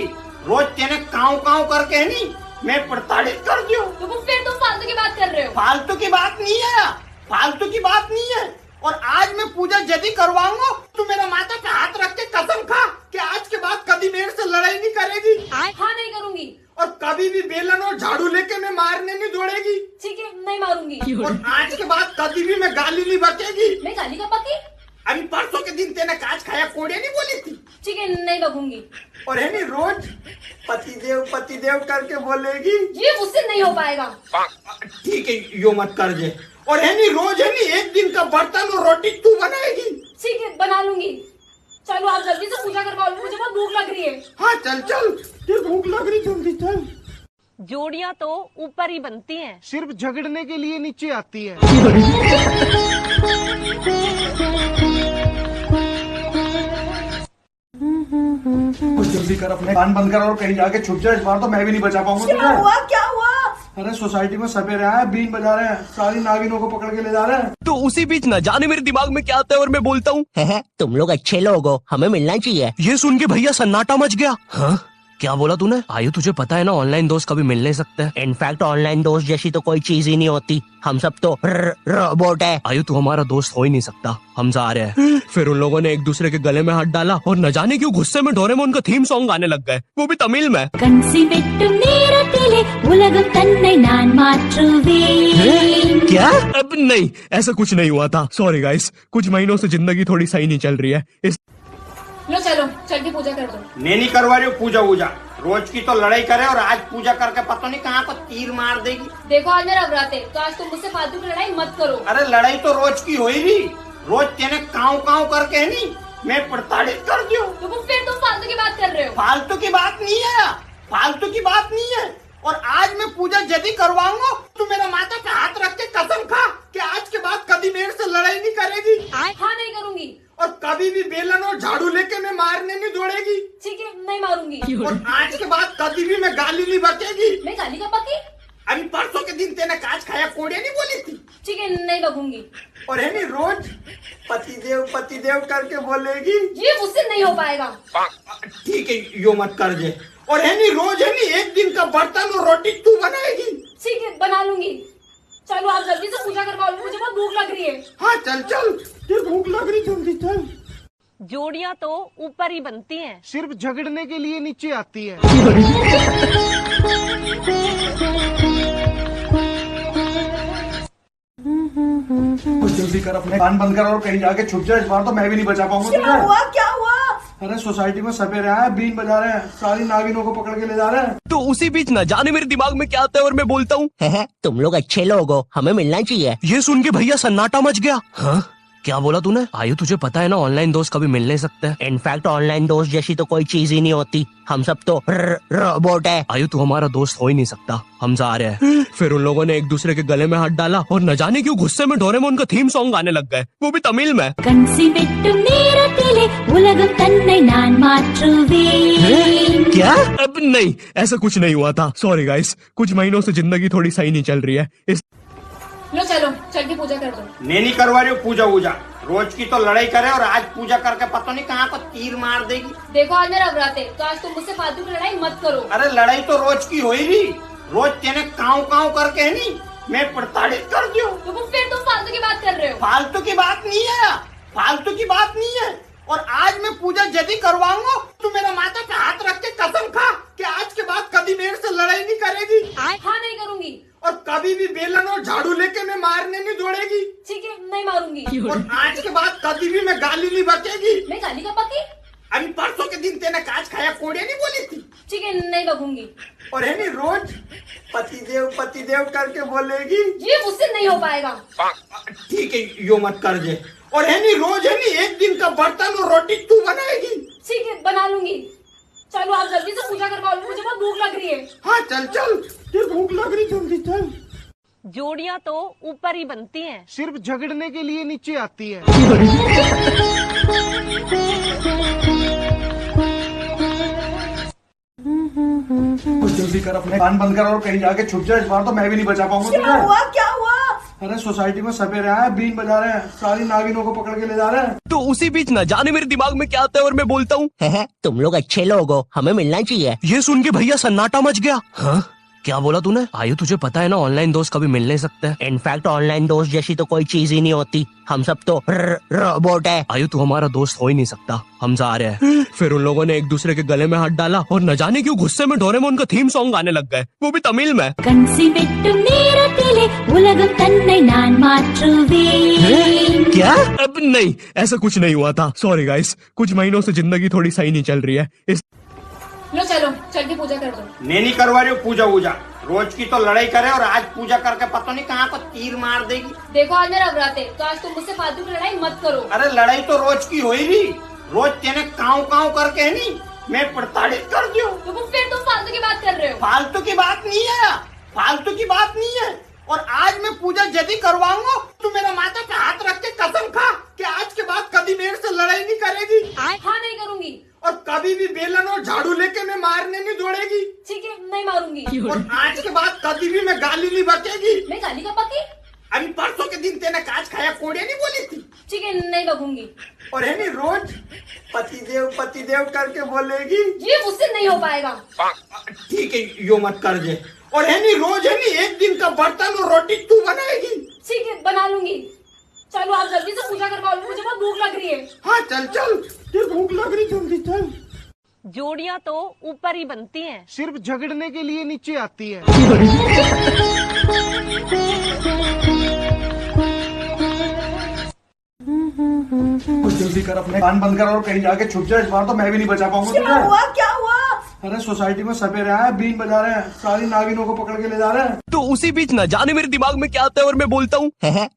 रोज तेने काव काव करके है नहीं मैं प्रताड़ित कर दियो। तो फिर तुम फालतू की बात कर रहे हो। फालतू की बात नहीं है, फालतू की बात नहीं है। और आज मैं पूजा यदि करवाऊंगा तो मेरा माता पे हाथ रख के कसम खा कि आज के बाद कभी मेरे से लड़ाई नहीं करेगी। हाँ नहीं करूंगी। और कभी भी बेलन और झाड़ू लेके मैं मारने नहीं दौड़ेगी। ठीक है नहीं मारूंगी। और आज के बाद कभी भी मैं गाली नहीं बकेगी। मैं गाली का पकी? अभी परसों के दिन तेने काच खाया कोड़े नहीं बोली थी। ठीक है, नहीं बकूंगी। और है नहीं रोज पतिदेव करके बोलेगी। ये मुझसे नहीं हो पाएगा। ठीक है, यो मत कर जे। और है नहीं रोज है नहीं एक दिन का बर्तन और रोटी तू बनाएगी। ठीक है, बना लूंगी। चलो आप जल्दी से पूजा करवा लो, मुझे बहुत भूख लग रही है। हाँ चल, ये भूख लग रही, जल्दी चल। जोड़ियां तो ऊपर ही बनती हैं। सिर्फ झगड़ने के लिए नीचे आती है। कुछ जल्दी कर, अपने कान बंद कर और कहीं जाके छुप जाए। इस बार तो मैं भी नहीं बचा पाऊंगा तुझे। क्या हुआ? अरे सोसाइटी में सपेरे आए, बीन बजा रहे हैं, सारी नागिनों को पकड़ के ले जा रहे हैं। तो उसी बीच न जाने मेरे दिमाग में क्या आता है और मैं बोलता हूँ, तुम लोग अच्छे लोग हो, हमें मिलना चाहिए। ये सुन के भैया सन्नाटा मच गया। हाँ क्या बोला तूने? आयु तुझे पता है ना, ऑनलाइन दोस्त कभी मिल नहीं सकते। इनफैक्ट ऑनलाइन दोस्त जैसी तो कोई चीज ही नहीं होती, हम सब तो रोबोट है। आयु तू हमारा दोस्त हो ही नहीं सकता, हम जा रहे हैं। फिर उन लोगों ने एक दूसरे के गले में हाथ डाला और न जाने क्यों गुस्से में डोरेमोन का थीम सॉन्ग गाने लग गए, वो भी तमिल में। கன்சி வெட்டும் நேரத்திலே உலகம் தன்னை நான் மாற்றுவேன்। क्या? अब नहीं, ऐसा कुछ नहीं हुआ था। सॉरी गाइस, कुछ महीनों से जिंदगी थोड़ी सही नहीं चल रही है। लो चलो, चल के पूजा कर दो। मैं नहीं करवा रही हूँ पूजा वूजा। रोज की तो लड़ाई करे और आज पूजा करके पता नहीं कहाँ को तीर मार देगी। देखो आज मेरा व्रत है, तो आज तुम मुझसे फालतू की लड़ाई मत करो। अरे लड़ाई तो रोज की हो ही रही, रोज तेने काव करके है नहीं मैं प्रताड़ित कर दियो। तो फिर तुम फालतू की बात कर रहे हो। फालतू की बात नहीं है, फालतू की बात नहीं है। और आज मैं पूजा यदि करवाऊंगा तो मेरा माता पे हाथ रख के कसम खा कि आज के बाद कभी मेरे से लड़ाई नहीं करेगी। हाँ नहीं करूंगी। और कभी भी बेलन और झाड़ू लेके मैं मारने नहीं दौड़ेगी। ठीक है, नहीं मारूंगी। और आज के बाद कभी भी मैं गाली नहीं बकेगी। मैं गाली का पकी? अभी परसों के दिन तेने काज खाया कोड़े नहीं बोली थी। ठीक है, नहीं बकूंगी। और है नहीं रोज पतिदेव करके बोलेगी। ये मुझसे नहीं हो पाएगा। ठीक है, यो मत कर जे। और है नहीं रोज है नहीं एक दिन का बर्तन और रोटी तू बनाएगी। ठीक है, बना लूंगी। चलो आप जल्दी से पूजा करवा लो, मुझे बहुत भूख लग रही है। हाँ चल, ये भूख लग रही, जल्दी चल। जोड़ियां तो ऊपर ही बनती हैं। सिर्फ झगड़ने के लिए नीचे आती है। कुछ जल्दी कर, अपने कान बंद कर और कहीं जाके छुप जाए। इस बार तो मैं भी नहीं बचा पाऊंगा तुझे। क्या हुआ? अरे सोसाइटी में सपेरे आए, बीन बजा रहे हैं, सारी नागिनों को पकड़ के ले जा रहे हैं। तो उसी बीच न जाने मेरे दिमाग में क्या आता है और मैं बोलता हूँ, तुम लोग अच्छे लोग हो, हमें मिलना चाहिए। ये सुन के भैया सन्नाटा मच गया। हाँ क्या बोला तूने? आयु तुझे पता है ना, ऑनलाइन दोस्त कभी मिल नहीं सकते। इनफैक्ट ऑनलाइन दोस्त जैसी तो कोई चीज ही नहीं होती, हम सब तो रोबोट है। आयु तू हमारा दोस्त हो ही नहीं सकता, हम जा रहे हैं। फिर उन लोगों ने एक दूसरे के गले में हाथ डाला और न जाने क्यों गुस्से में डोरेमोन का थीम सॉन्ग गाने लग गए, वो भी तमिल में। கன்சி வெட்டும் நேரத்திலே உலகம் தன்னை நான் மாற்றுவேன்। क्या? अब नहीं, ऐसा कुछ नहीं हुआ था। सॉरी गाइस, कुछ महीनों से जिंदगी थोड़ी सही नहीं चल रही है। लो चलो, चल के पूजा कर दो। मैं नहीं करवा रही हूँ पूजा वूजा। रोज की तो लड़ाई करे और आज पूजा करके पता नहीं कहाँ को तीर मार देगी। देखो आज मेरा व्रत है, तो आज तुम मुझसे फालतू की लड़ाई मत करो। अरे लड़ाई तो रोज की हो ही रही, रोज तेने काव करके है नहीं मैं प्रताड़ित कर दियो। तो फिर तुम फालतू की बात कर रहे हो। फालतू की बात नहीं है, फालतू की बात नहीं है। और आज मैं पूजा यदि करवाऊंगा तो मेरा माता पे हाथ रख के कसम खा कि आज के बाद कभी मेरे से लड़ाई नहीं करेगी। हाँ नहीं करूंगी। और कभी भी बेलन और झाड़ू लेके मैं मारने नहीं दौड़ेगी। ठीक है, नहीं मारूंगी। और आज के बाद कभी भी मैं गाली नहीं बकेगी। मैं गाली का पकी? अभी परसों के दिन तेने काज खाया कोड़े नहीं बोली थी। ठीक है, नहीं बकूंगी। और है नहीं रोज पतिदेव करके बोलेगी। ये मुझसे नहीं हो पाएगा। ठीक है, यो मत कर जे। और है नहीं रोज है नहीं एक दिन का बर्तन और रोटी तू बनाएगी। ठीक है, बना लूंगी। चलो आप जल्दी से पूजा करवा लो, मुझे बहुत भूख लग रही है। हाँ चल, ये भूख लग रही, जल्दी चल। जोड़ियां तो ऊपर ही बनती हैं। सिर्फ झगड़ने के लिए नीचे आती है। कुछ जल्दी कर, अपने कान बंद कर और कहीं जाके छुप जाए। इस बार तो मैं भी नहीं बचा पाऊंगा तुझे। क्या हुआ? अरे सोसाइटी में सपेरे आए, बीन बजा रहे हैं, सारी नागिनों को पकड़ के ले जा रहे हैं। तो उसी बीच न जाने मेरे दिमाग में क्या आता है और मैं बोलता हूँ, तुम लोग अच्छे लोग हो, हमें मिलना चाहिए। ये सुन के भैया सन्नाटा मच गया। हाँ क्या बोला तूने? आयु तुझे पता है ना, ऑनलाइन दोस्त कभी मिल नहीं सकते। इनफैक्ट ऑनलाइन दोस्त जैसी तो कोई चीज ही नहीं होती, हम सब तो रोबोट है। आयु तू हमारा दोस्त हो ही नहीं सकता, हम जा रहे हैं। फिर उन लोगों ने एक दूसरे के गले में हाथ डाला और न जाने क्यों गुस्से में डोरेमोन का थीम सॉन्ग गाने लग गए, वो भी तमिल में। கன்சி வெட்டும் நேரத்திலே நேரத்திலே உலகம் தன்னை நான் மாற்றுவேன் क्या? अब नहीं, ऐसा कुछ नहीं हुआ था। सॉरी गाइस, कुछ महीनों से जिंदगी थोड़ी सही नहीं चल रही है। लो चलो चल के पूजा कर दो। मैं नहीं करवा रही हूँ पूजा वूजा। रोज की तो लड़ाई करे और आज पूजा करके पता नहीं कहाँ को तीर मार देगी। देखो आज मेरा व्रत है तो आज तुम मुझसे फालतू की लड़ाई मत करो। अरे लड़ाई तो रोज की हो ही रही। रोज तेने काव काव करके है नहीं मैं प्रताड़ित कर दियो। तो फिर तुम फालतू की बात कर रहे हो। फालतू की बात नहीं है, फालतू की बात नहीं है। और आज मैं पूजा यदि करवाऊंगा तो मेरा माता पे हाथ रख के कसम खा कि आज के बाद कभी मेरे से लड़ाई नहीं करेगी। हाँ नहीं करूंगी। और कभी भी बेलन और झाड़ू लेके मैं मारने नहीं दौड़ेगी। ठीक है नहीं मारूंगी। और आज के बाद कभी भी मैं गाली नहीं बकेगी। मैं गाली का पकी। अभी परसों के दिन तेने काज खाया कोड़े नहीं बोली थी। ठीक है नहीं बकूंगी। और है नहीं रोज पतिदेव करके बोलेगी। ये मुझसे नहीं हो पाएगा। ठीक है यो मत कर जे। और है नहीं रोज है नहीं एक दिन का बर्तन और रोटी तू बनाएगी। ठीक है बना लूंगी। चलो आप जल्दी से पूजा करवा लो, मुझे बहुत भूख लग रही है। हाँ चल चल, ये भूख लग रही, जल्दी चल। जोड़ियां तो ऊपर ही बनती हैं। सिर्फ झगड़ने के लिए नीचे आती है। कुछ जल्दी कर, अपने कान बंद कर और कहीं जाके छुप जाए। इस बार तो मैं भी नहीं बचा पाऊंगा तुझे। क्या हुआ? अरे सोसाइटी में सपेरे आए, बीन बजा रहे हैं, सारी नागिनों को पकड़ के ले जा रहे हैं। तो उसी बीच न जाने मेरे दिमाग में क्या आता है और मैं बोलता हूँ,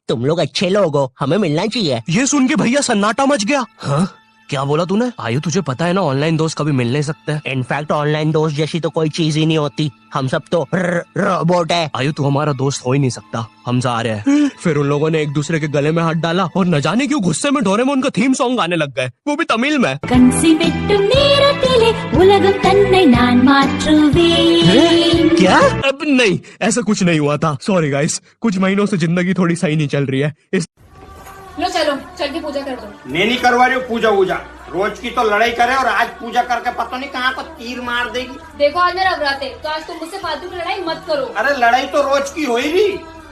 तुम लोग अच्छे लोग हो, हमें मिलना चाहिए। ये सुन के भैया सन्नाटा मच गया। हाँ क्या बोला तूने? आयु तुझे पता है ना ऑनलाइन दोस्त कभी मिल नहीं सकते। इनफैक्ट ऑनलाइन दोस्त जैसी तो कोई चीज ही नहीं होती। हम सब तो रोबोट है। आयु तू हमारा दोस्त हो ही नहीं सकता। हम जा रहे हैं। फिर उन लोगों ने एक दूसरे के गले में हाथ डाला और न जाने क्यों गुस्से में डोरेमोन का थीम सॉन्ग गाने लग गए, वो भी तमिल में। கண்சி வெட்டும் நேரத்திலே உலகம் தன்னை நான் மாற்றுவேன் क्या? अब नहीं, ऐसा कुछ नहीं हुआ था। सॉरी गाइस, कुछ महीनों से जिंदगी थोड़ी सही नहीं चल रही है। लो चलो चल के पूजा कर दो। मैं नहीं करवा रही हूँ पूजा वूजा। रोज की तो लड़ाई करे और आज पूजा करके पता नहीं कहाँ को तीर मार देगी। देखो आज मेरा व्रत है तो आज तुम मुझसे फालतू की लड़ाई मत करो। अरे लड़ाई तो रोज की हो ही रही।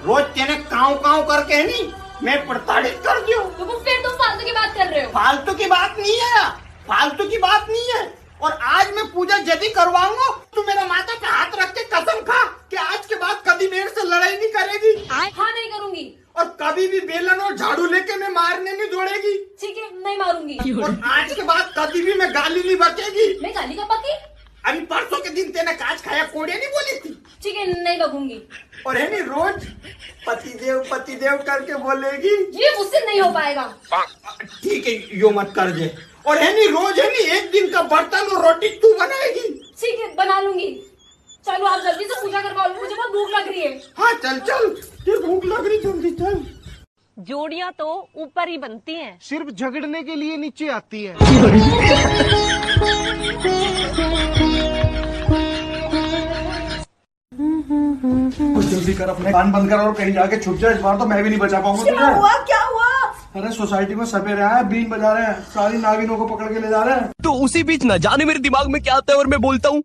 रोज तेने काव काव करके है नहीं मैं प्रताड़ित कर दियो। तो फिर तुम फालतू की बात कर रहे हो। फालतू की बात नहीं है, फालतू की बात नहीं है। और आज मैं पूजा यदि करवाऊंगा तो मेरा माता पे हाथ रख के कसम खा कि आज के बाद कभी मेरे से लड़ाई नहीं करेगी। हाँ नहीं करूंगी। और कभी भी बेलन और झाड़ू लेके मैं मारने नहीं दौड़ेगी। ठीक है नहीं मारूंगी। और आज के बाद कभी भी मैं गाली नहीं बकेगी। मैं गाली का पकी। अभी परसों के दिन तेने काज खाया कोड़े नहीं बोली थी। ठीक है नहीं बकूंगी। और है नहीं रोज पतिदेव करके बोलेगी। ये मुझसे नहीं हो पाएगा। ठीक है यो मत कर जे। और है नहीं रोज है नहीं एक दिन का बर्तन और रोटी तू बनाएगी। ठीक है बना लूंगी। चलो आप जल्दी से पूजा करवा लो, मुझे बहुत भूख लग रही है। हाँ चल चल, ये भूख लग रही, जल्दी चल। जोड़ियां तो ऊपर ही बनती हैं। सिर्फ झगड़ने के लिए नीचे आती है। कुछ जल्दी कर, अपने कान बंद कर और कहीं जाके छुप जाए। इस बार तो मैं भी नहीं बचा पाऊंगा तुझे। क्या हुआ? अरे सोसाइटी में सपेरे आए, बीन बजा रहे हैं, सारी नागिनों को पकड़ के ले जा रहे हैं। तो उसी बीच न जाने मेरे दिमाग में क्या आता है और मैं बोलता हूँ,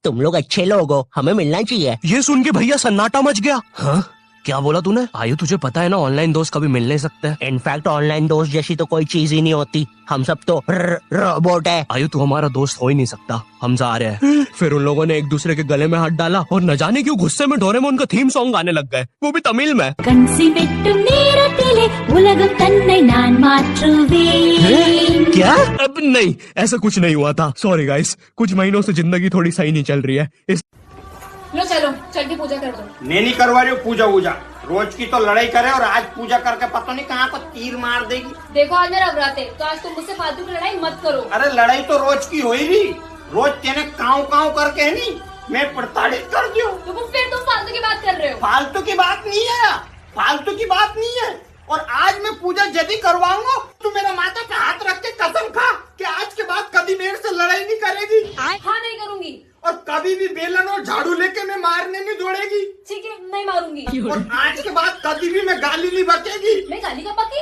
तुम लोग अच्छे लोग हो, हमें मिलना चाहिए। ये सुन के भैया सन्नाटा मच गया। हाँ क्या बोला तूने? आयु तुझे पता है ना ऑनलाइन दोस्त कभी मिल नहीं सकते। इनफैक्ट ऑनलाइन दोस्त जैसी तो कोई चीज ही नहीं होती। हम सब तो रोबोट है। आयु तू हमारा दोस्त हो ही नहीं सकता। हम जा रहे हैं। फिर उन लोगों ने एक दूसरे के गले में हाथ डाला और न जाने क्यों गुस्से में डोरेमोन का थीम सॉन्ग गाने लग गए, वो भी तमिल में। கண்சி வெட்டும் நேரத்திலே உலகம் தன்னை நான் மாற்றுவேன் क्या? अब नहीं, ऐसा कुछ नहीं हुआ था। सॉरी गाइस, कुछ महीनों से जिंदगी थोड़ी सही नहीं चल रही है। लो चलो चल के पूजा कर दो। मैं नहीं करवा रही हूँ पूजा वूजा। रोज की तो लड़ाई करे और आज पूजा करके पता नहीं कहाँ को तीर मार देगी। देखो आज मेरा व्रत है तो आज तुम मुझसे फालतू की लड़ाई मत करो। अरे लड़ाई तो रोज की हो ही रही। रोज तेने काव काव करके है नहीं मैं प्रताड़ित कर दियो। तो फिर तुम फालतू की बात कर रहे हो। फालतू की बात नहीं है, फालतू की बात नहीं है। और आज मैं पूजा यदि करवाऊंगा तो मेरा माता पे हाथ रख के कसम खा कि आज के बाद कभी मेरे से लड़ाई नहीं करेगी। हाँ नहीं करूंगी। और कभी भी बेलन और झाड़ू लेके मैं मारने नहीं दौड़ेगी। ठीक है नहीं मारूंगी। और आज के बाद कभी भी मैं गाली नहीं बकेगी। मैं गाली का पकी।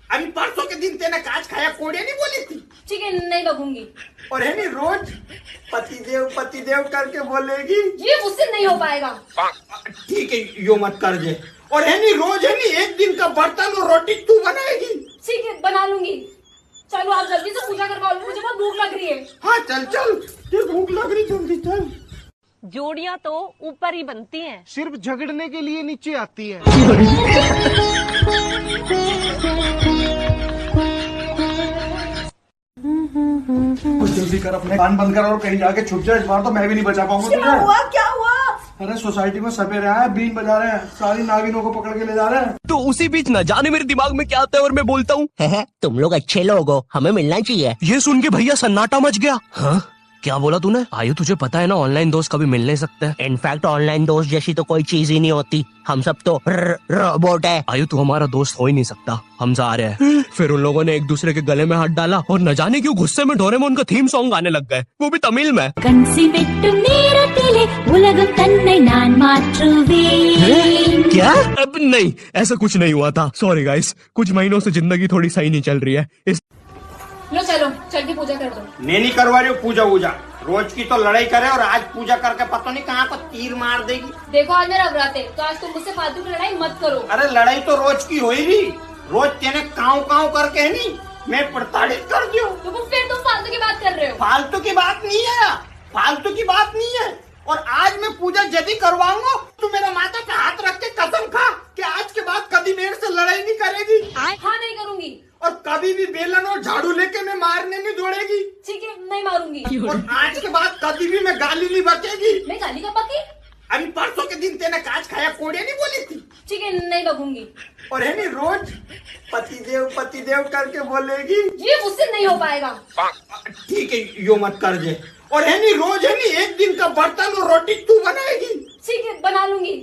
अभी परसों के दिन तेने काज खाया कोड़े नहीं बोली थी। ठीक है नहीं बकूंगी। और है नहीं रोज पतिदेव करके बोलेगी। ये मुझसे नहीं हो पाएगा। ठीक है यो मत कर जे। और है नहीं रोज है नहीं एक दिन का बर्तन और रोटी तू बनाएगी। ठीक है बना लूंगी। चलो आप जल्दी से पूजा करवा लो, मुझे बहुत भूख लग रही है। हाँ चल चल, ये भूख लग रही, जल्दी चल। जोड़ियां तो ऊपर ही बनती हैं। सिर्फ झगड़ने के लिए नीचे आती हैं। कुछ जल्दी कर, अपने कान बंद कर और कहीं जाके छुप जाए। इस बार तो मैं भी नहीं बचा पाऊंगा तुझे। क्या हुआ? अरे सोसाइटी में सपेरे आए, बीन बजा रहे हैं, सारी नागिनों को पकड़ के ले जा रहे हैं। तो उसी बीच न जाने मेरे दिमाग में क्या आता है और मैं बोलता हूँ, तुम लोग अच्छे लोग हो, हमें मिलना चाहिए। ये सुन के भैया सन्नाटा मच गया। हाँ क्या बोला तूने? आयु तुझे पता है ना, ऑनलाइन दोस्त कभी मिल नहीं सकते। इनफैक्ट ऑनलाइन दोस्त जैसी तो कोई चीज ही नहीं होती, हम सब तो रोबोट है। आयु तू हमारा दोस्त हो ही नहीं सकता, हम जा रहे हैं। फिर उन लोगों ने एक दूसरे के गले में हाथ डाला और न जाने क्यों गुस्से में डोरेमोन का थीम सॉन्ग गाने लग गए, वो भी तमिल में। கன்சி வெட்டும் நேரத்திலே உலகம் தன்னை நான் மாற்றுவேன். क्या? अब नहीं, ऐसा कुछ नहीं हुआ था। सॉरी गाइस, कुछ महीनों से जिंदगी थोड़ी सही नहीं चल रही है। लो चलो, चल के पूजा कर दो। मैं नहीं करवा रही हूँ पूजा वूजा। रोज की तो लड़ाई करे और आज पूजा करके पता नहीं कहाँ को तीर मार देगी। देखो आज मेरा व्रत है, तो आज तुम मुझसे फालतू की लड़ाई मत करो। अरे लड़ाई तो रोज की हो ही रही, रोज तेने काव काव करके है नहीं मैं प्रताड़ित कर दियो। तो फिर तुम फालतू की बात कर रहे हो। फालतू की बात नहीं है, फालतू की बात नहीं है। और आज मैं पूजा यदि करवाऊंगा तो मेरा माता पे हाथ रख के कसम खा कि आज के बाद कभी मेरे से लड़ाई नहीं करेगी। हाँ नहीं करूंगी। और कभी भी बेलन और झाड़ू लेके मैं मारने नहीं दौड़ेगी। ठीक है, नहीं मारूंगी। और आज के बाद कभी भी मैं गाली नहीं बकेगी। मैं गाली का पकी? अभी परसों के दिन तेने काच खाया कोड़े नहीं बोली थी। ठीक है, नहीं बकूंगी। और है नहीं रोज पतिदेव करके बोलेगी। ये मुझसे नहीं हो पाएगा। ठीक है, यो मत कर दे। और है नहीं रोज है नहीं एक दिन का बर्तन और रोटी तू बनाएगी। ठीक है, बना लूंगी।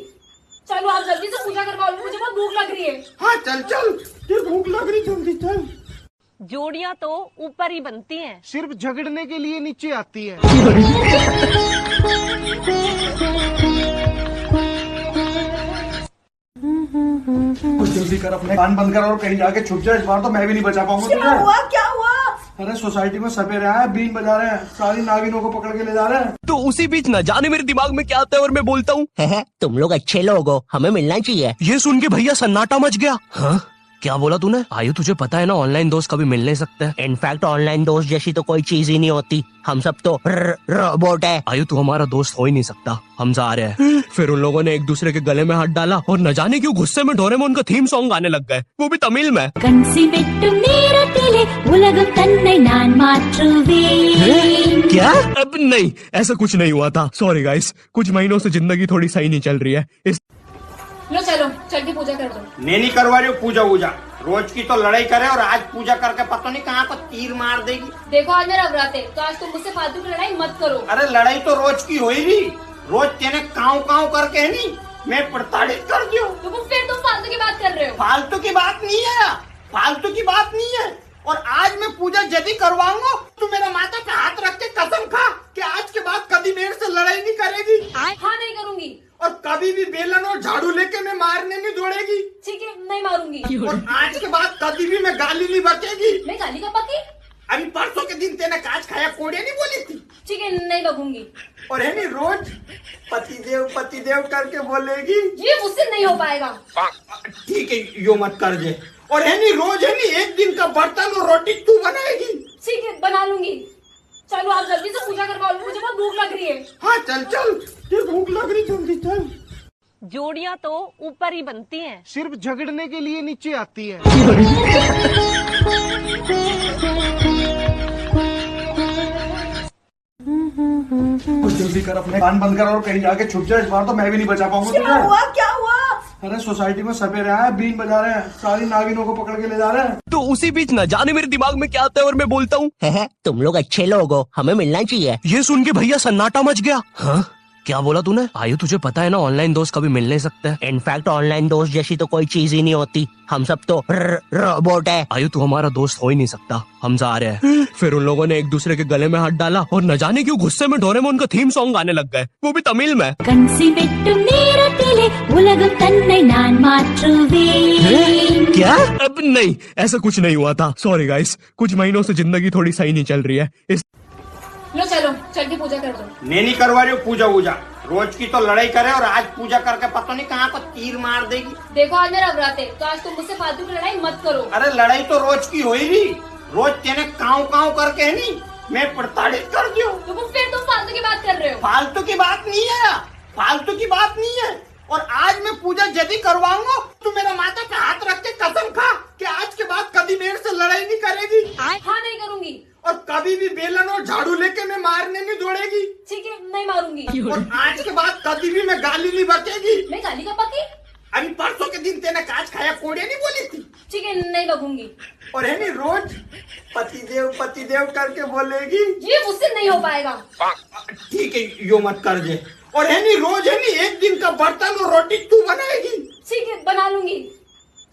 चलो आप जल्दी से पूजा करवा लो, मुझे बहुत भूख लग रही है। हाँ चल, ये भूख लग रही, जल्दी चल। जोड़ियां तो ऊपर ही बनती हैं। सिर्फ झगड़ने के लिए नीचे आती हैं। कुछ जल्दी कर, अपने कान बंद कर और कहीं जाके छुप जाए। इस बार तो मैं भी नहीं बचा पाऊंगा तुझे। क्या हुआ? अरे सोसाइटी में सपेरे आए, बीन बजा रहे हैं, सारी नागिनों को पकड़ के ले जा रहे हैं। तो उसी बीच न जाने मेरे दिमाग में क्या आता है और मैं बोलता हूँ, तुम लोग अच्छे लोग हो, हमें मिलना चाहिए। ये सुन के भैया सन्नाटा मच गया। हाँ क्या बोला तूने? आयु तुझे पता है ना, ऑनलाइन दोस्त कभी मिल नहीं सकते। इनफैक्ट ऑनलाइन दोस्त जैसी तो कोई चीज ही नहीं होती, हम सब तो रोबोट है। आयु तू हमारा दोस्त हो ही नहीं सकता, हम जा रहे हैं। फिर उन लोगों ने एक दूसरे के गले में हाथ डाला और न जाने क्यों गुस्से में डोरेमोन का थीम सॉन्ग गाने लग गए, वो भी तमिल में। கன்சி வெட்டும் நேரத்திலே உலகம் தன்னை நான் மாற்றுவேன். क्या? अब नहीं, ऐसा कुछ नहीं हुआ था। सॉरी गाइस, कुछ महीनों से जिंदगी थोड़ी सही नहीं चल रही है। लो चलो, चल के पूजा कर दो। मैं नहीं करवा रही हूँ पूजा वूजा। रोज की तो लड़ाई करे और आज पूजा करके पता नहीं कहाँ को तीर मार देगी। देखो आज मेरा व्रत है, तो आज तुम मुझसे फालतू की लड़ाई मत करो। अरे लड़ाई तो रोज की हो ही रही, रोज तेने काव काव करके है नहीं मैं प्रताड़ित कर दियो। तो फिर तुम फालतू की बात कर रहे हो। फालतू की बात नहीं है, फालतू की बात नहीं है। और आज मैं पूजा यदि करवाऊंगा तो मेरा माता पे हाथ रख के कसम खा कि आज के बाद कभी मेरे से लड़ाई नहीं करेगी। हाँ नहीं करूंगी। और कभी भी बेलन और झाड़ू लेके मैं मारने नहीं दौड़ेगी। ठीक है, नहीं मारूंगी। और आज के बाद कभी भी मैं गाली नहीं बकेगी। मैं गाली का पकी? अभी परसों के दिन तेने काच खाया कोड़े नहीं बोली थी। ठीक है, नहीं बकूंगी। और है नहीं रोज पतिदेव करके बोलेगी। ये मुझसे नहीं हो पाएगा। ठीक है, यो मत कर दे। और है नहीं रोज है नहीं एक दिन का बर्तन और रोटी तू बनाएगी। ठीक है, बना लूंगी। चलो आप जल्दी से पूजा करवा लो, मुझे बहुत भूख लग रही है। हाँ चल, ये भूख लग रही, जल्दी चल। जोड़ियां तो ऊपर ही बनती हैं। सिर्फ झगड़ने के लिए नीचे आती हैं। कुछ जल्दी कर, अपने कान बंद कर और कहीं जाके छुप जाए। इस बार तो मैं भी नहीं बचा पाऊंगा तुझे। क्या हुआ? अरे सोसाइटी में सपेरे आए, बीन बजा रहे हैं, सारी नागिनों को पकड़ के ले जा रहे हैं। तो उसी बीच न जाने मेरे दिमाग में क्या आता है और मैं बोलता हूँ, तुम लोग अच्छे लोग हो, हमें मिलना चाहिए। ये सुन के भैया सन्नाटा मच गया। हाँ क्या बोला तूने? आयु तुझे पता है ना, ऑनलाइन दोस्त कभी मिल नहीं सकते। इनफैक्ट ऑनलाइन दोस्त जैसी तो कोई चीज ही नहीं होती, हम सब तो रोबोट है। आयु तू हमारा दोस्त हो ही नहीं सकता, हम जा रहे हैं। फिर उन लोगों ने एक दूसरे के गले में हाथ डाला और न जाने क्यों गुस्से में डोरेमोन का थीम सॉन्ग गाने लग गए, वो भी तमिल में। கன்சி வெட்டும் நேரத்திலே உலகம் தன்னை நான் மாற்றுவேன். क्या? अब नहीं, ऐसा कुछ नहीं हुआ था। सॉरी गाइस, कुछ महीनों से जिंदगी थोड़ी सही नहीं चल रही है। लो चलो, चल के पूजा कर दो। मैं नहीं करवा रही हूँ पूजा वूजा। रोज की तो लड़ाई करे और आज पूजा करके पता नहीं कहाँ को तीर मार देगी। देखो आज मेरा व्रत है, तो आज तुम मुझसे फालतू की लड़ाई मत करो। अरे लड़ाई तो रोज की हो ही रही, रोज तेने काव काव करके है नहीं मैं प्रताड़ित कर दूं? तो फिर तुम फालतू की बात कर रहे हो। फालतू की बात नहीं है, फालतू की बात नहीं है। और आज मैं पूजा यदि करवाऊंगा तो मेरा माता पे हाथ रख के कसम खा कि आज के बाद कभी मेरे से लड़ाई नहीं करेगी। हाँ नहीं करूंगी। और कभी भी बेलन और झाड़ू लेके मैं मारने नहीं दौड़ेगी। ठीक है, नहीं मारूंगी। और आज के बाद कभी भी मैं गाली नहीं बकेगी। मैं गाली का पकी। अभी परसों के दिन तेने काच खाया कोड़े नहीं बोली थी। ठीक है, नहीं बकूंगी। और है नहीं रोज पतिदेव करके बोलेगी। ये मुझसे नहीं हो पाएगा। ठीक है, यो मत कर दे। और है नहीं रोज है नहीं एक दिन का बर्तन और रोटी तू बनाएगी। ठीक है, बना लूंगी।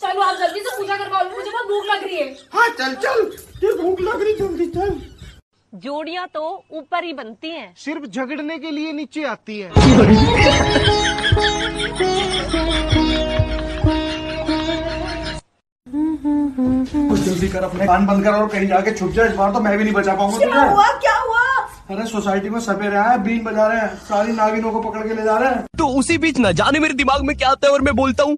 चलो आप जल्दी से पूजा करवा लो, मुझे बहुत भूख लग रही है। हाँ चल चल, ये भूख लग रही, जल्दी चल। जोड़ियां तो ऊपर ही बनती हैं। सिर्फ झगड़ने के लिए नीचे आती है। कुछ जल्दी कर, अपने कान बंद कर और कहीं जाके छुप जाए। इस बार तो मैं भी नहीं बचा पाऊंगा तुझे। क्या हुआ? अरे सोसाइटी में सपेरे आए, बीन बजा रहे हैं, सारी नागिनों को पकड़ के ले जा रहे हैं। तो उसी बीच न जाने मेरे दिमाग में क्या आता है और मैं बोलता हूँ,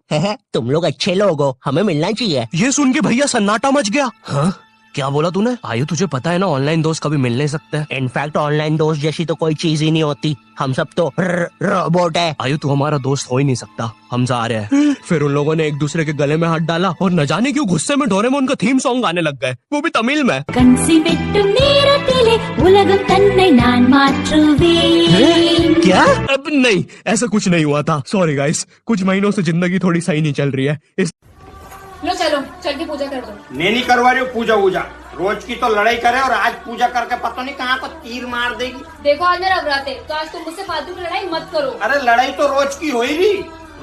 तुम लोग अच्छे लोग हो, हमें मिलना चाहिए। ये सुन के भैया सन्नाटा मच गया। हाँ क्या बोला तूने? आयु तुझे पता है ना ऑनलाइन दोस्त कभी मिल नहीं सकते। इनफैक्ट ऑनलाइन दोस्त जैसी तो कोई चीज ही नहीं होती, हम सब तो रोबोट है। आयु तू हमारा दोस्त हो ही नहीं सकता, हम जा रहे हैं। फिर उन लोगों ने एक दूसरे के गले में हाथ डाला और न जाने क्यों गुस्से में डोरेमोन का थीम सॉन्ग गाने लग गए, वो भी तमिल में। கன்சி வெட்டும் நேரத்திலே உலகம் தன்னை நான் மாற்றுவேன். क्या? अब नहीं, ऐसा कुछ नहीं हुआ था। सॉरी गाइस, कुछ महीनों से जिंदगी थोड़ी सही नहीं चल रही है। लो चलो, चल के पूजा कर दो। नहीं करवा रही हो पूजा वूजा। रोज की तो लड़ाई करे और आज पूजा करके पता नहीं कहाँ को तीर मार देगी। देखो आज मेरा व्रत है, तो आज तुम मुझसे फालतू की लड़ाई मत करो। अरे लड़ाई तो रोज की हो ही रही।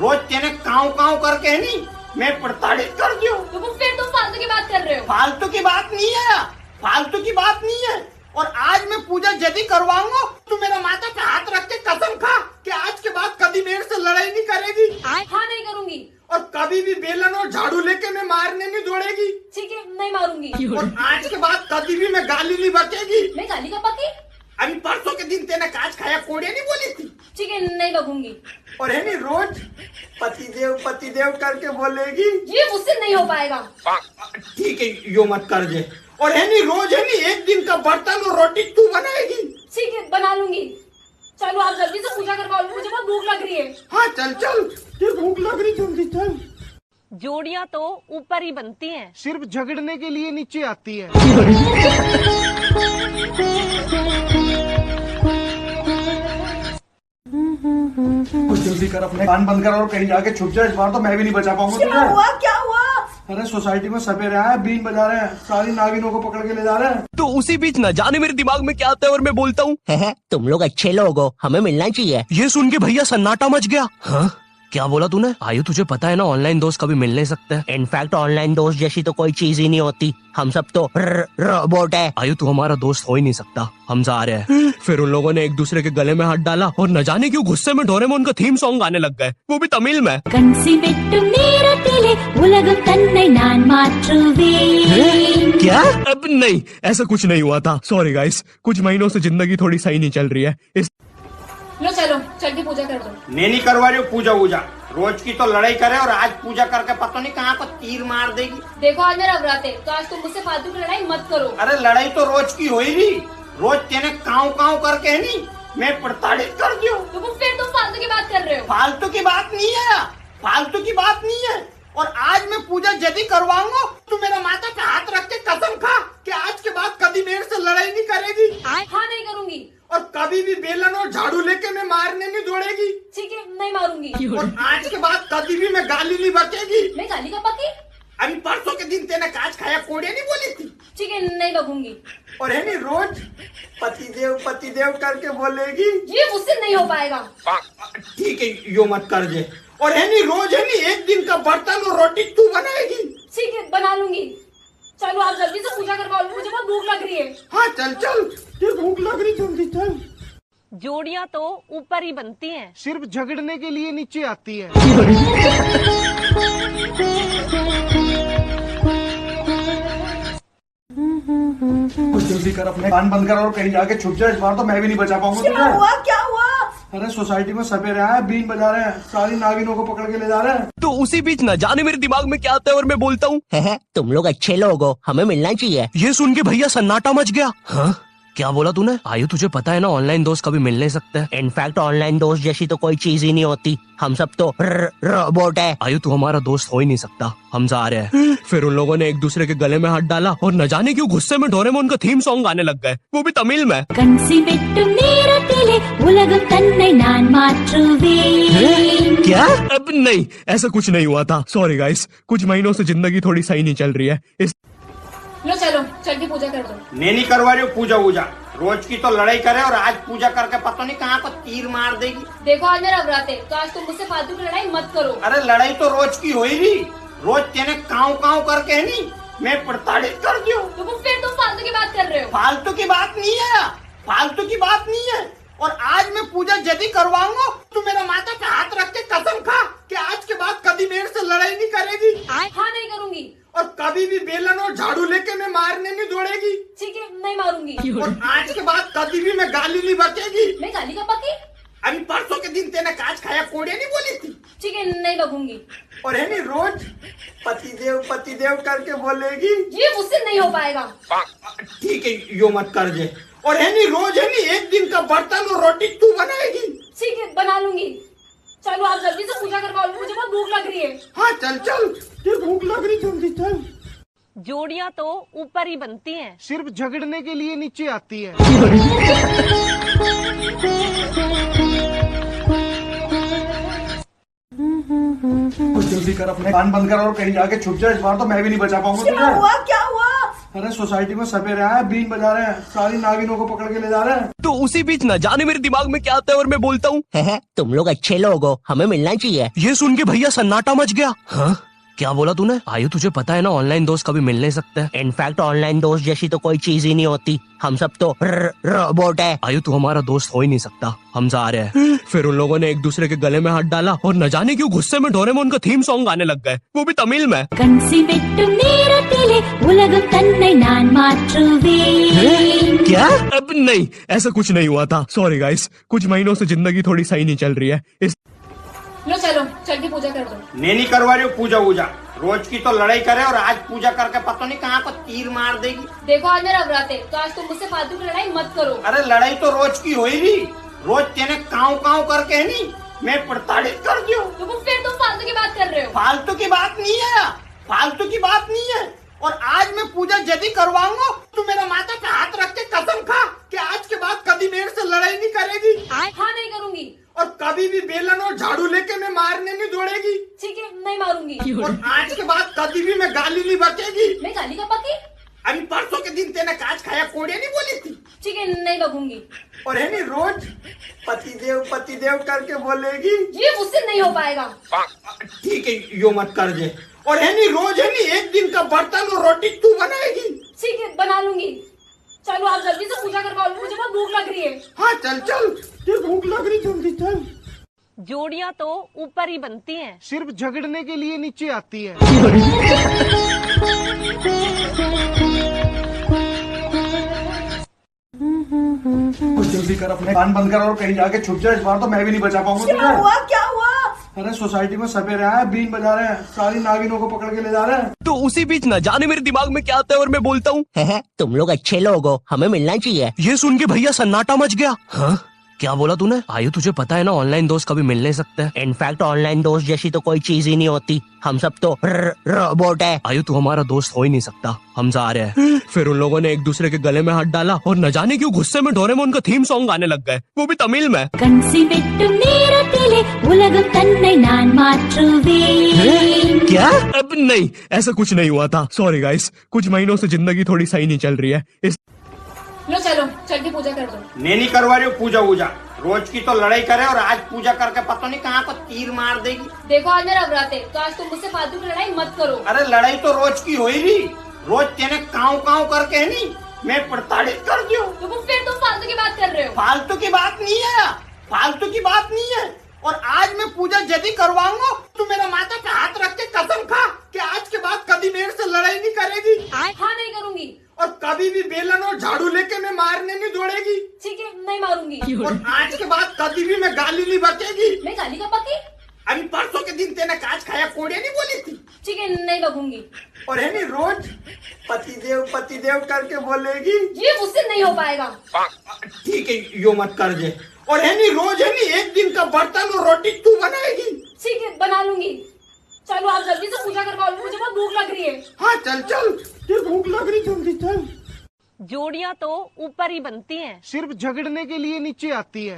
रोज तेने काव करके है नहीं मैं प्रताड़ित कर दूं। तो फिर तुम फालतू की बात कर रहे हो। फालतू की बात नहीं है, फालतू की बात नहीं है। और आज मैं पूजा यदि करवाऊंगा तो मेरा माता पे हाथ रख के कसम खा कि आज के बाद कभी मेरे से लड़ाई नहीं करेगी। हाँ नहीं करूंगी। और कभी भी बेलन और झाड़ू लेके मैं मारने नहीं दौड़ेगी। ठीक है, नहीं मारूंगी। और आज के बाद कभी भी मैं गाली नहीं बकेगी। मैं गाली का पकी। अभी परसों के दिन तेने काच खाया कोड़े नहीं बोली थी। ठीक है, नहीं बकूंगी। और है नहीं रोज पतिदेव करके बोलेगी। ये मुझसे नहीं हो पाएगा। ठीक है, यो मत कर दे। और है नहीं रोज है नहीं एक दिन का बर्तन और रोटी तू बनाएगी। ठीक है, बना लूंगी। चलो आप जल्दी से पूजा करवा लो, मुझे बहुत भूख लग रही है। हाँ चल चल, ये भूख लग रही, जल्दी चल। जोड़ियां तो ऊपर ही बनती हैं। सिर्फ झगड़ने के लिए नीचे आती है। कुछ जल्दी कर, अपने कान बंद कर और कहीं जाके छुप जाए। इस बार तो मैं भी नहीं बचा पाऊंगा तुझे। क्या हुआ? अरे सोसाइटी में सपेरे आए, बीन बजा रहे हैं, सारी नागिनों को पकड़ के ले जा रहे हैं। तो उसी बीच न जाने मेरे दिमाग में क्या आता है और मैं बोलता हूँ, तुम लोग अच्छे लोग हो, हमें मिलना चाहिए। ये सुन के भैया सन्नाटा मच गया। हाँ क्या बोला तूने? आयु तुझे पता है ना ऑनलाइन दोस्त कभी मिल नहीं सकते। इनफैक्ट ऑनलाइन दोस्त जैसी तो कोई चीज ही नहीं होती, हम सब तो रोबोट है। आयु तू हमारा दोस्त हो ही नहीं सकता, हम जा रहे हैं। फिर उन लोगों ने एक दूसरे के गले में हाथ डाला और न जाने क्यों गुस्से में डोरेमोन का थीम सॉन्ग गाने लग गए, वो भी तमिल में। கன்சி வெட்டும் நேரத்திலே உலகம் தன்னை நான் மாற்றுவேன். क्या? अब नहीं, ऐसा कुछ नहीं हुआ था। सॉरी गाइस, कुछ महीनों से जिंदगी थोड़ी सही नहीं चल रही है। लो चलो, चल के पूजा कर दो। नहीं करवा रही हो पूजा वूजा। रोज की तो लड़ाई करे और आज पूजा करके पता नहीं कहाँ को तीर मार देगी। देखो आज मेरा व्रत है, तो आज तुम मुझसे फालतू की लड़ाई मत करो। अरे लड़ाई तो रोज की हो ही रही। रोज तेने काव करके है नहीं मैं प्रताड़ित कर दूं। तो फिर तुम फालतू की बात कर रहे हो। फालतू की बात नहीं है, फालतू की बात नहीं है। और आज मैं पूजा यदि करवाऊंगा तो मेरा माता पे हाथ रख के कसम खा कि आज के बाद कभी मेरे से लड़ाई नहीं करेगी। हाँ नहीं करूंगी। और कभी भी बेलन और झाड़ू लेके मैं मारने नहीं दौड़ेगी। ठीक है, नहीं मारूंगी। और आज के बाद कभी भी मैं गाली नहीं बकेगी। मैं गाली का पकी। अभी परसों के दिन तेने काच खाया कोड़े नहीं बोली थी। ठीक है, नहीं बकूंगी। और है नहीं रोज पतिदेव करके बोलेगी। ये मुझसे नहीं हो पाएगा। ठीक है, यो मत कर दे। और है नहीं रोज है नहीं एक दिन का बर्तन और रोटी तू बनाएगी। ठीक है, बना लूंगी। चलो आप जल्दी से पूजा करवा लो, मुझे बहुत भूख लग रही है। हाँ चल चल, ये भूख लग रही, जल्दी चल। जोड़ियां तो ऊपर ही बनती हैं। सिर्फ झगड़ने के लिए नीचे आती है। कुछ जल्दी कर, अपने कान बंद कर और कहीं जाके छुप जाए। इस बार तो मैं भी नहीं बचा पाऊंगा तुझे। क्या हुआ? अरे सोसाइटी में सपेरे आए, बीन बजा रहे हैं, सारी नागिनों को पकड़ के ले जा रहे हैं। तो उसी बीच न जाने मेरे दिमाग में क्या आता है और मैं बोलता हूँ, तुम लोग अच्छे लोग हो, हमें मिलना चाहिए। ये सुन के भैया सन्नाटा मच गया। हाँ क्या बोला तूने? आयु तुझे पता है ना ऑनलाइन दोस्त कभी मिल नहीं सकते। इनफैक्ट ऑनलाइन दोस्त जैसी तो कोई चीज ही नहीं होती, हम सब तो रोबोट है। आयु तू हमारा दोस्त हो ही नहीं सकता, हम जा रहे हैं। फिर उन लोगों ने एक दूसरे के गले में हाथ डाला और न जाने क्यों गुस्से में डोरेमोन का थीम सॉन्ग गाने लग गए, वो भी तमिल में। கன்சி வெட்டும் நேரத்திலே உலகம் தன்னை நான் மாற்றுவேன் क्या? अब नहीं, ऐसा कुछ नहीं हुआ था। सॉरी गाइस, कुछ महीनों से जिंदगी थोड़ी सही नहीं चल रही है। लो चलो चल के पूजा कर दो। मैं नहीं करवा रही हूँ पूजा वूजा, रोज की तो लड़ाई करे और आज पूजा करके पता नहीं कहाँ को तीर मार देगी। देखो आज मेरा व्रत है तो आज तुम मुझसे फालतू की लड़ाई मत करो। अरे लड़ाई तो रोज की हो ही रही, रोज तेने काव काव करके है नहीं मैं प्रताड़ित कर दियो। तो फिर तुम फालतू की बात कर रहे हो। फालतू की बात नहीं है, फालतू की बात नहीं है। और आज मैं पूजा यदि करवाऊंगा तो मेरा माता पे हाथ रख के कसम खा कि आज के बाद कभी मेरे से लड़ाई नहीं करेगी। हाँ नहीं करूंगी। और कभी भी बेलन और झाड़ू लेके मैं मारने नहीं दौड़ेगी। ठीक है नहीं मारूंगी। और आज के बाद कभी भी मैं गाली नहीं बकेगी। मैं गाली का पकी। अभी परसों के दिन तेने कांच खाया कोड़िया नहीं बोली थी। ठीक है नहीं बकूंगी। और है नहीं रोज पतिदेव करके बोलेगी। ये मुझसे नहीं हो पाएगा। ठीक है यो मत कर दे। और है नहीं रोज है नहीं एक दिन का बर्तन और रोटी तू बनाएगी। ठीक है बना लूंगी। चलो आप जल्दी से पूजा करवा लो, मुझे बहुत भूख लग रही है। हाँ चल चल, ये भूख लग रही, जल्दी चल। जोड़ियां तो ऊपर ही बनती हैं। सिर्फ झगड़ने के लिए नीचे आती है। कुछ जल्दी कर, अपने कान बंद कर और कहीं जाके छुप जाए। इस बार तो मैं भी नहीं बचा पाऊंगा तुझे। क्या हुआ? अरे सोसाइटी में सपेरे आए, बीन बजा रहे हैं, सारी नागिनों को पकड़ के ले जा रहे हैं। तो उसी बीच न जाने मेरे दिमाग में क्या आता है और मैं बोलता हूँ, तुम लोग अच्छे लोग हो, हमें मिलना चाहिए। ये सुन के भैया सन्नाटा मच गया। हाँ क्या बोला तूने? आयु तुझे पता है ना ऑनलाइन दोस्त कभी मिल नहीं सकते। इनफैक्ट ऑनलाइन दोस्त जैसी तो कोई चीज ही नहीं होती, हम सब तो रोबोट है। आयु तू हमारा दोस्त हो ही नहीं सकता, हम जा रहे हैं। फिर उन लोगों ने एक दूसरे के गले में हाथ डाला और न जाने क्यों गुस्से में डोरेमोन का थीम सॉन्ग गाने लग गए, वो भी तमिल में। கன்சி வெட்டும் நேரத்திலே உலகம் தன்னை நான் மாற்றுவேன் क्या? अब नहीं, ऐसा कुछ नहीं हुआ था। सॉरी गाइस, कुछ महीनों से जिंदगी थोड़ी सही नहीं चल रही है। लो चलो चल के पूजा कर दो। मैं नहीं करवा रही हूँ पूजा वूजा, रोज की तो लड़ाई करे और आज पूजा करके पता नहीं कहाँ को तीर मार देगी। देखो आज मेरा व्रत है तो आज तुम मुझसे फालतू की लड़ाई मत करो। अरे लड़ाई तो रोज की हो ही रही, रोज तेने काव काव करके है नहीं मैं प्रताड़ित कर दियो। तो फिर तुम फालतू की बात कर रहे हो। फालतू की बात नहीं है, फालतू की बात नहीं है। और आज मैं पूजा यदि करवाऊंगा तो मेरा माता पे हाथ रख के कसम खा कि आज के बाद कभी मेरे से लड़ाई नहीं करेगी। हाँ नहीं करूंगी। और कभी भी बेलन और झाड़ू लेके मैं मारने नहीं दौड़ेगी। ठीक है नहीं मारूंगी। और आज के बाद कभी भी मैं गाली नहीं बकेगी। मैं गाली का पकी। अभी परसों के दिन तेने कांच खाया कोड़िया नहीं बोली थी। ठीक है नहीं बकूंगी। और है नहीं रोज पतिदेव करके बोलेगी। ये मुझसे नहीं हो पाएगा। ठीक है यो मत कर दे। और है नहीं रोज है नहीं एक दिन का बर्तन और रोटी तू बनाएगी। ठीक है बना लूंगी। चलो आप जल्दी से पूजा करवा लो, मुझे बहुत भूख लग रही है। हाँ चल चल, ये भूख लग रही, जल्दी चल। जोड़ियां तो ऊपर ही बनती हैं। सिर्फ झगड़ने के लिए नीचे आती है। कुछ जल्दी कर, अपने कान बंद कर और कहीं जाके छुप जाए। इस बार तो मैं भी नहीं बचा पाऊंगा तुझे। क्या हुआ? अरे सोसाइटी में सपेरे आए, बीन बजा रहे हैं, सारी नागिनों को पकड़ के ले जा रहे हैं। तो उसी बीच न जाने मेरे दिमाग में क्या आता है और मैं बोलता हूँ, तुम लोग अच्छे लोग हो, हमें मिलना चाहिए। ये सुन के भैया सन्नाटा मच गया। हाँ क्या बोला तूने? आयु तुझे पता है ना ऑनलाइन दोस्त कभी मिल नहीं सकते। इनफैक्ट ऑनलाइन दोस्त जैसी तो कोई चीज ही नहीं होती, हम सब तो रोबोट है। आयु तू हमारा दोस्त हो ही नहीं सकता, हम जा रहे हैं। फिर उन लोगों ने एक दूसरे के गले में हाथ डाला और न जाने क्यों गुस्से में डोरेमोन का थीम सॉन्ग गाने लग गए, वो भी तमिल में। கன்சி வெட்டும் நேரத்திலே உலகம் தன்னை நான் மாற்றுவேன் क्या? अब नहीं, ऐसा कुछ नहीं हुआ था। सॉरी गाइस, कुछ महीनों से जिंदगी थोड़ी सही नहीं चल रही है। लो चलो चल के पूजा कर दो। मैं नहीं करवा रही हूँ पूजा वूजा, रोज की तो लड़ाई करे और आज पूजा करके पता नहीं कहाँ को तीर मार देगी। देखो आज मेरा व्रत है तो आज तुम मुझसे फालतू की लड़ाई मत करो। अरे लड़ाई तो रोज की हो ही रही, रोज तेने काव काव करके है नहीं मैं प्रताड़ित कर दियो। तो फिर तुम फालतू की बात कर रहे हो। फालतू की बात नहीं है, फालतू की बात नहीं है। और आज मैं पूजा यदि करवाऊंगा तो मेरा माता पे हाथ रख के कसम खा कि आज के बाद कभी मेरे से लड़ाई नहीं करेगी। हाँ नहीं करूंगी। और कभी भी बेलन और झाड़ू लेके मैं मारने नहीं दौड़ेगी। ठीक है नहीं मारूंगी। और आज के बाद कभी भी मैं गाली नहीं बकेगी। मैं गाली का पकी। अभी परसों के दिन तेने कांच खाया कोड़िया नहीं बोली थी। ठीक है नहीं बकूंगी। और है नहीं रोज पतिदेव करके बोलेगी। ये मुझसे नहीं हो पाएगा। ठीक है, यो मत कर जे। और है नहीं रोज है नहीं एक दिन का बर्तन और रोटी तू बनाएगी। ठीक है, बना लूंगी। चलो आप जल्दी से पूजा करवा लो, मुझे बहुत भूख लग रही है। हाँ चल चल, ये भूख लग रही, जल्दी चल। जोड़ियां तो ऊपर ही बनती हैं। सिर्फ झगड़ने के लिए नीचे आती है।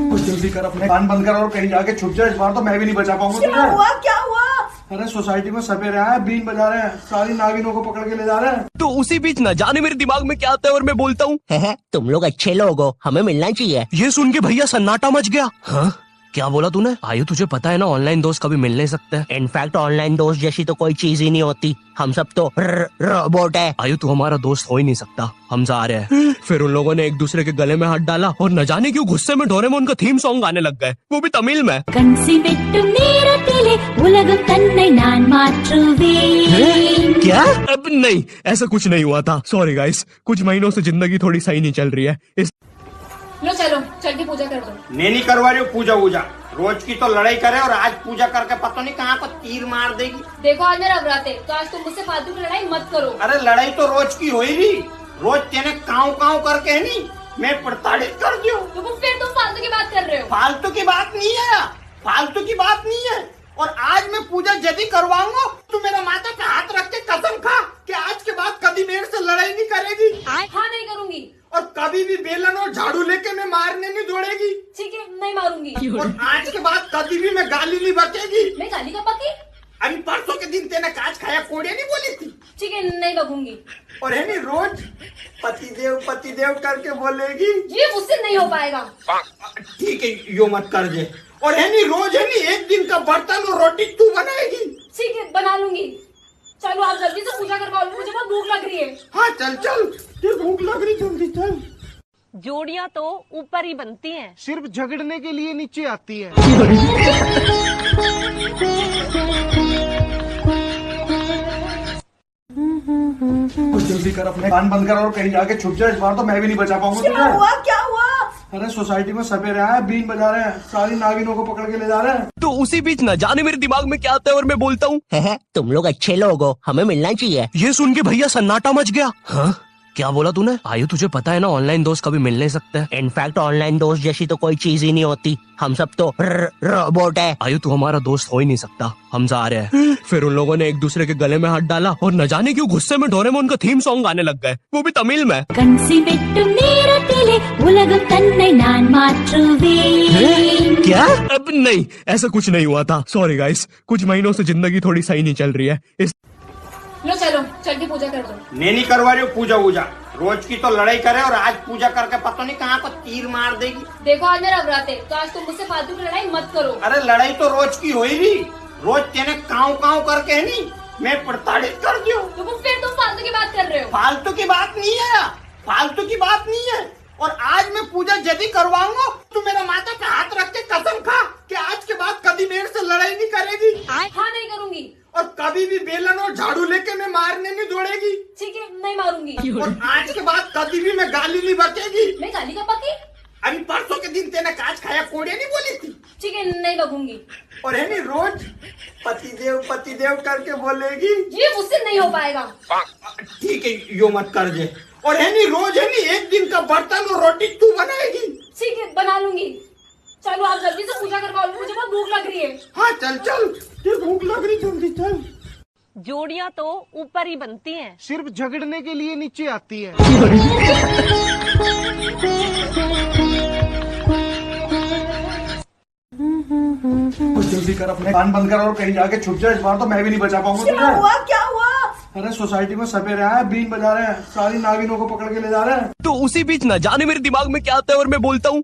कुछ जल्दी कर, अपने कान बंद कर और कहीं जाके छुप जा। इस बार तो मैं भी नहीं बचा पाऊंगा तुझे। क्या हुआ? अरे सोसाइटी में सपेरे आए, बीन बजा रहे हैं, सारी नागिनों को पकड़ के ले जा रहे हैं। तो उसी बीच न जाने मेरे दिमाग में क्या आता है और मैं बोलता हूँ, तुम लोग अच्छे लोग हो, हमें मिलना चाहिए। ये सुन के भैया सन्नाटा मच गया। हाँ क्या बोला तूने? आयु तुझे पता है ना, ऑनलाइन दोस्त कभी मिल नहीं सकते। इनफैक्ट ऑनलाइन दोस्त जैसी तो कोई चीज ही नहीं होती, हम सब तो रोबोट है। आयु तू हमारा दोस्त हो ही नहीं सकता, हम जा रहे हैं। फिर उन लोगों ने एक दूसरे के गले में हाथ डाला और न जाने क्यों गुस्से में डोरेमोन का थीम सॉन्ग गाने लग गए, वो भी तमिल में। கன்சி வெட்டும் நேரத்திலே உலகம் தன்னை நான் மாற்றுவேன்। क्या? अब नहीं, ऐसा कुछ नहीं हुआ था। सॉरी गाइस, कुछ महीनों से जिंदगी थोड़ी सही नहीं चल रही है। लो चलो, चल के पूजा कर दो। मैं नहीं करवा रही हूँ पूजा वूजा। रोज की तो लड़ाई करे और आज पूजा करके पता नहीं कहाँ को तीर मार देगी। देखो आज मेरा व्रत है, तो आज तुम मुझसे फालतू की लड़ाई मत करो। अरे लड़ाई तो रोज की हो ही रही। रोज तेने काव करके है नहीं, मैं प्रताड़ित कर दियो। तो फिर तुम फालतू की बात कर रहे हो। फालतू की बात नहीं है, फालतू की बात नहीं है। और आज मैं पूजा यदि करवाऊंगा तो मेरा माता पे हाथ रख के कसम खा कि आज के बाद कभी मेरे से लड़ाई नहीं करेगी। हाँ नहीं करूंगी। और कभी भी बेलन और झाड़ू लेके मैं मारने नहीं दौड़ेगी। ठीक है, नहीं मारूंगी। और आज के बाद कभी भी मैं गाली नहीं बचेगी। मैं गाली का पकी? अभी परसों के दिन तेने काच खाया कोड़े नहीं बोली थी। ठीक है, नहीं बकूंगी। और है नहीं रोज पतिदेव करके बोलेगी। ये मुझसे नहीं हो पाएगा। ठीक है, यो मत कर जे। और है नहीं रोज है नहीं एक दिन का बर्तन और रोटी तू बनाएगी। ठीक है, बना लूंगी। चलो आप जल्दी से पूजा करवा लो, मुझे बहुत भूख लग रही है। हाँ चल चल, ये भूख लग रही, जल्दी चल। जोड़ियां तो ऊपर ही बनती हैं। सिर्फ झगड़ने के लिए नीचे आती है। कुछ जल्दी कर, अपने कान बंद कर और कहीं जाके छुप जा। इस बार तो मैं भी नहीं बचा पाऊंगा तुझे। क्या हुआ? अरे सोसाइटी में सपेरे आए, बीन बजा रहे हैं, सारी नागिनों को पकड़ के ले जा रहे हैं। तो उसी बीच न जाने मेरे दिमाग में क्या आता है और मैं बोलता हूँ, तुम लोग अच्छे लोग हो, हमें मिलना चाहिए। ये सुन के भैया सन्नाटा मच गया। हाँ क्या बोला तूने? आयु तुझे पता है ना, ऑनलाइन दोस्त कभी मिल नहीं सकते। इनफैक्ट ऑनलाइन दोस्त जैसी तो कोई चीज ही नहीं होती, हम सब तो रोबोट है। आयु तू हमारा दोस्त हो ही नहीं सकता, हम जा रहे हैं। फिर उन लोगों ने एक दूसरे के गले में हाथ डाला और न जाने क्यों गुस्से में डोरेमोन का थीम सॉन्ग गाने लग गए, वो भी तमिल में। கன்சி வெட்டும் நேரத்திலே உலகம் தன்னை நான் மாற்றுவேன்। क्या? अब नहीं, ऐसा कुछ नहीं हुआ था। सॉरी गाइस, कुछ महीनों से जिंदगी थोड़ी सही नहीं चल रही है। लो चलो, चल के पूजा कर दो। मैं नहीं करवा रही हूँ पूजा वूजा। रोज की तो लड़ाई करे और आज पूजा करके पता नहीं कहाँ को तीर मार देगी। देखो आज मेरा व्रत है, तो आज तुम मुझसे फालतू की लड़ाई मत करो। अरे लड़ाई तो रोज की हो ही रही। रोज तेने काव करके है नहीं, मैं प्रताड़ित कर दियो। तो फिर तुम फालतू की बात कर रहे हो। फालतू की बात नहीं है, फालतू की बात नहीं है। और आज मैं पूजा यदि करवाऊंगा तो मेरा माता पे हाथ रख के कसम खा कि आज के बाद कभी मेरे से लड़ाई नहीं करेगी। हाँ नहीं करूंगी। और कभी भी बेलन और झाड़ू लेके मैं मारने नहीं दौड़ेगी। ठीक है, नहीं मारूंगी। और आज के बाद कभी भी मैं गाली नहीं बचेगी। मैं गाली का पकी? अभी परसों के दिन तेने काच खाया कोड़े नहीं बोली थी। ठीक है, नहीं बकूंगी। और है नहीं रोज पतिदेव करके बोलेगी। ये मुझसे नहीं हो पाएगा। ठीक है, यो मत कर जे। और है नहीं रोज है नहीं एक दिन का बर्तन और रोटी तू बनाएगी। ठीक है, बना लूंगी। चलो आप जल्दी से पूजा करवा लो, मुझे बहुत भूख लग रही है। हाँ चल चल, ये भूख लग रही, जल्दी चल। जोड़ियां तो ऊपर ही बनती हैं। सिर्फ झगड़ने के लिए नीचे आती है। कुछ जल्दी कर, अपने कान बंद कर और कहीं जाके छुप जा। इस बार तो मैं भी नहीं बचा पाऊंगा तुझे। क्या हुआ? अरे सोसाइटी में सपेरे आए, बीन बजा रहे हैं, सारी नागिनों को पकड़ के ले जा रहे हैं। तो उसी बीच न जाने मेरे दिमाग में क्या आता है और मैं बोलता हूँ,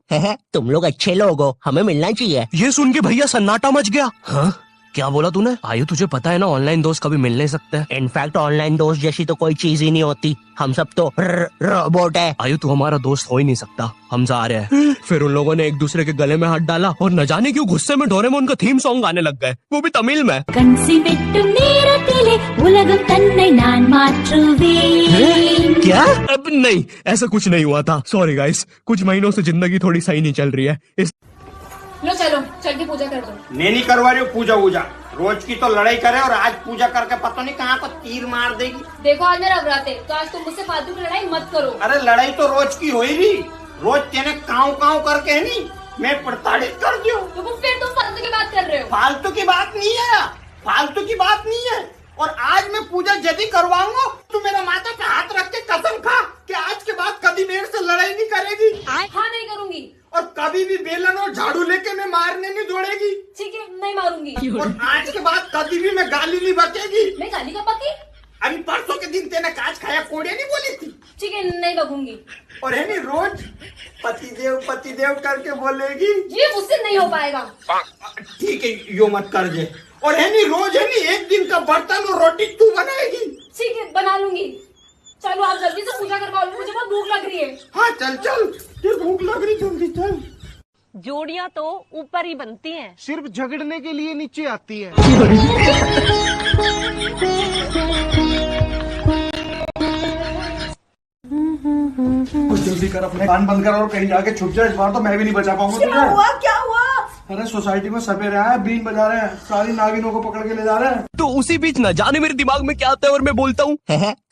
तुम लोग अच्छे लोग हो, हमें मिलना चाहिए। ये सुन के भैया सन्नाटा मच गया। हाँ क्या बोला तूने? आयु तुझे पता है ना ऑनलाइन दोस्त कभी मिल नहीं सकते। इनफैक्ट ऑनलाइन दोस्त जैसी तो कोई चीज ही नहीं होती, हम सब तो रोबोट है। आयु तू हमारा दोस्त हो ही नहीं सकता, हम जा रहे हैं। फिर उन लोगों ने एक दूसरे के गले में हाथ डाला और न जाने क्यों गुस्से में डोरेमोन का थीम सॉन्ग गाने लग गए, वो भी तमिल में। கன்சி வெட்டும் நேரத்திலே உலகம் தன்னை நான் மாற்றுவேன் क्या? अब नहीं, ऐसा कुछ नहीं हुआ था। सॉरी गाइस, कुछ महीनों से जिंदगी थोड़ी सही नहीं चल रही है। लो चलो चल के पूजा कर दो। मैं नहीं करवा रही हूँ पूजा वूजा, रोज की तो लड़ाई करे और आज पूजा करके पता नहीं कहाँ को तीर मार देगी। देखो आज मेरा व्रत है, तो आज तुम मुझसे फालतू की लड़ाई मत करो। अरे लड़ाई तो रोज की हो ही रही, रोज तेने काव काव करके है नहीं मैं प्रताड़ित कर दियो। तो फिर तुम फालतू की बात कर रहे हो। फालतू की बात नहीं है, फालतू की बात नहीं है। और आज मैं पूजा यदि करवाऊंगा तो मेरा माता पे हाथ रख के कसम खा कि आज के बाद कभी मेरे से लड़ाई नहीं करेगी। हाँ नहीं करूंगी। और कभी भी बेलन और झाड़ू लेके मैं मारने नहीं दौड़ेगी। ठीक है नहीं मारूंगी। और आज के बाद कभी भी मैं गाली नहीं बकेगी। मैं गाली का पकी? अभी परसों के दिन तेने काच खाया कोड़े नहीं बोली थी। ठीक है नहीं बकूंगी। और है नहीं रोज पतिदेव करके बोलेगी। ये मुझसे नहीं हो पाएगा। ठीक है यो मत कर जे। और है नहीं रोज है नहीं एक दिन का बर्तन और रोटी तू बनाएगी। ठीक है बना लूंगी। चलो आप जल्दी से पूजा करवा लो, मुझे बहुत भूख लग रही है। हाँ चल चल, ये भूख लग रही, जल्दी चल। जोड़ियां तो ऊपर ही बनती हैं, सिर्फ झगड़ने के लिए नीचे आती है। कुछ जल्दी कर, अपने कान बंद कर और कहीं जाके छुप जाए। इस बार तो मैं भी नहीं बचा पाऊंगा तुझे। क्या हुआ? अरे सोसाइटी में सपेरे आए, बीन बजा रहे हैं, सारी नागिनों को पकड़ के ले जा रहे हैं। तो उसी बीच न जाने मेरे दिमाग में क्या आता है और मैं बोलता हूँ,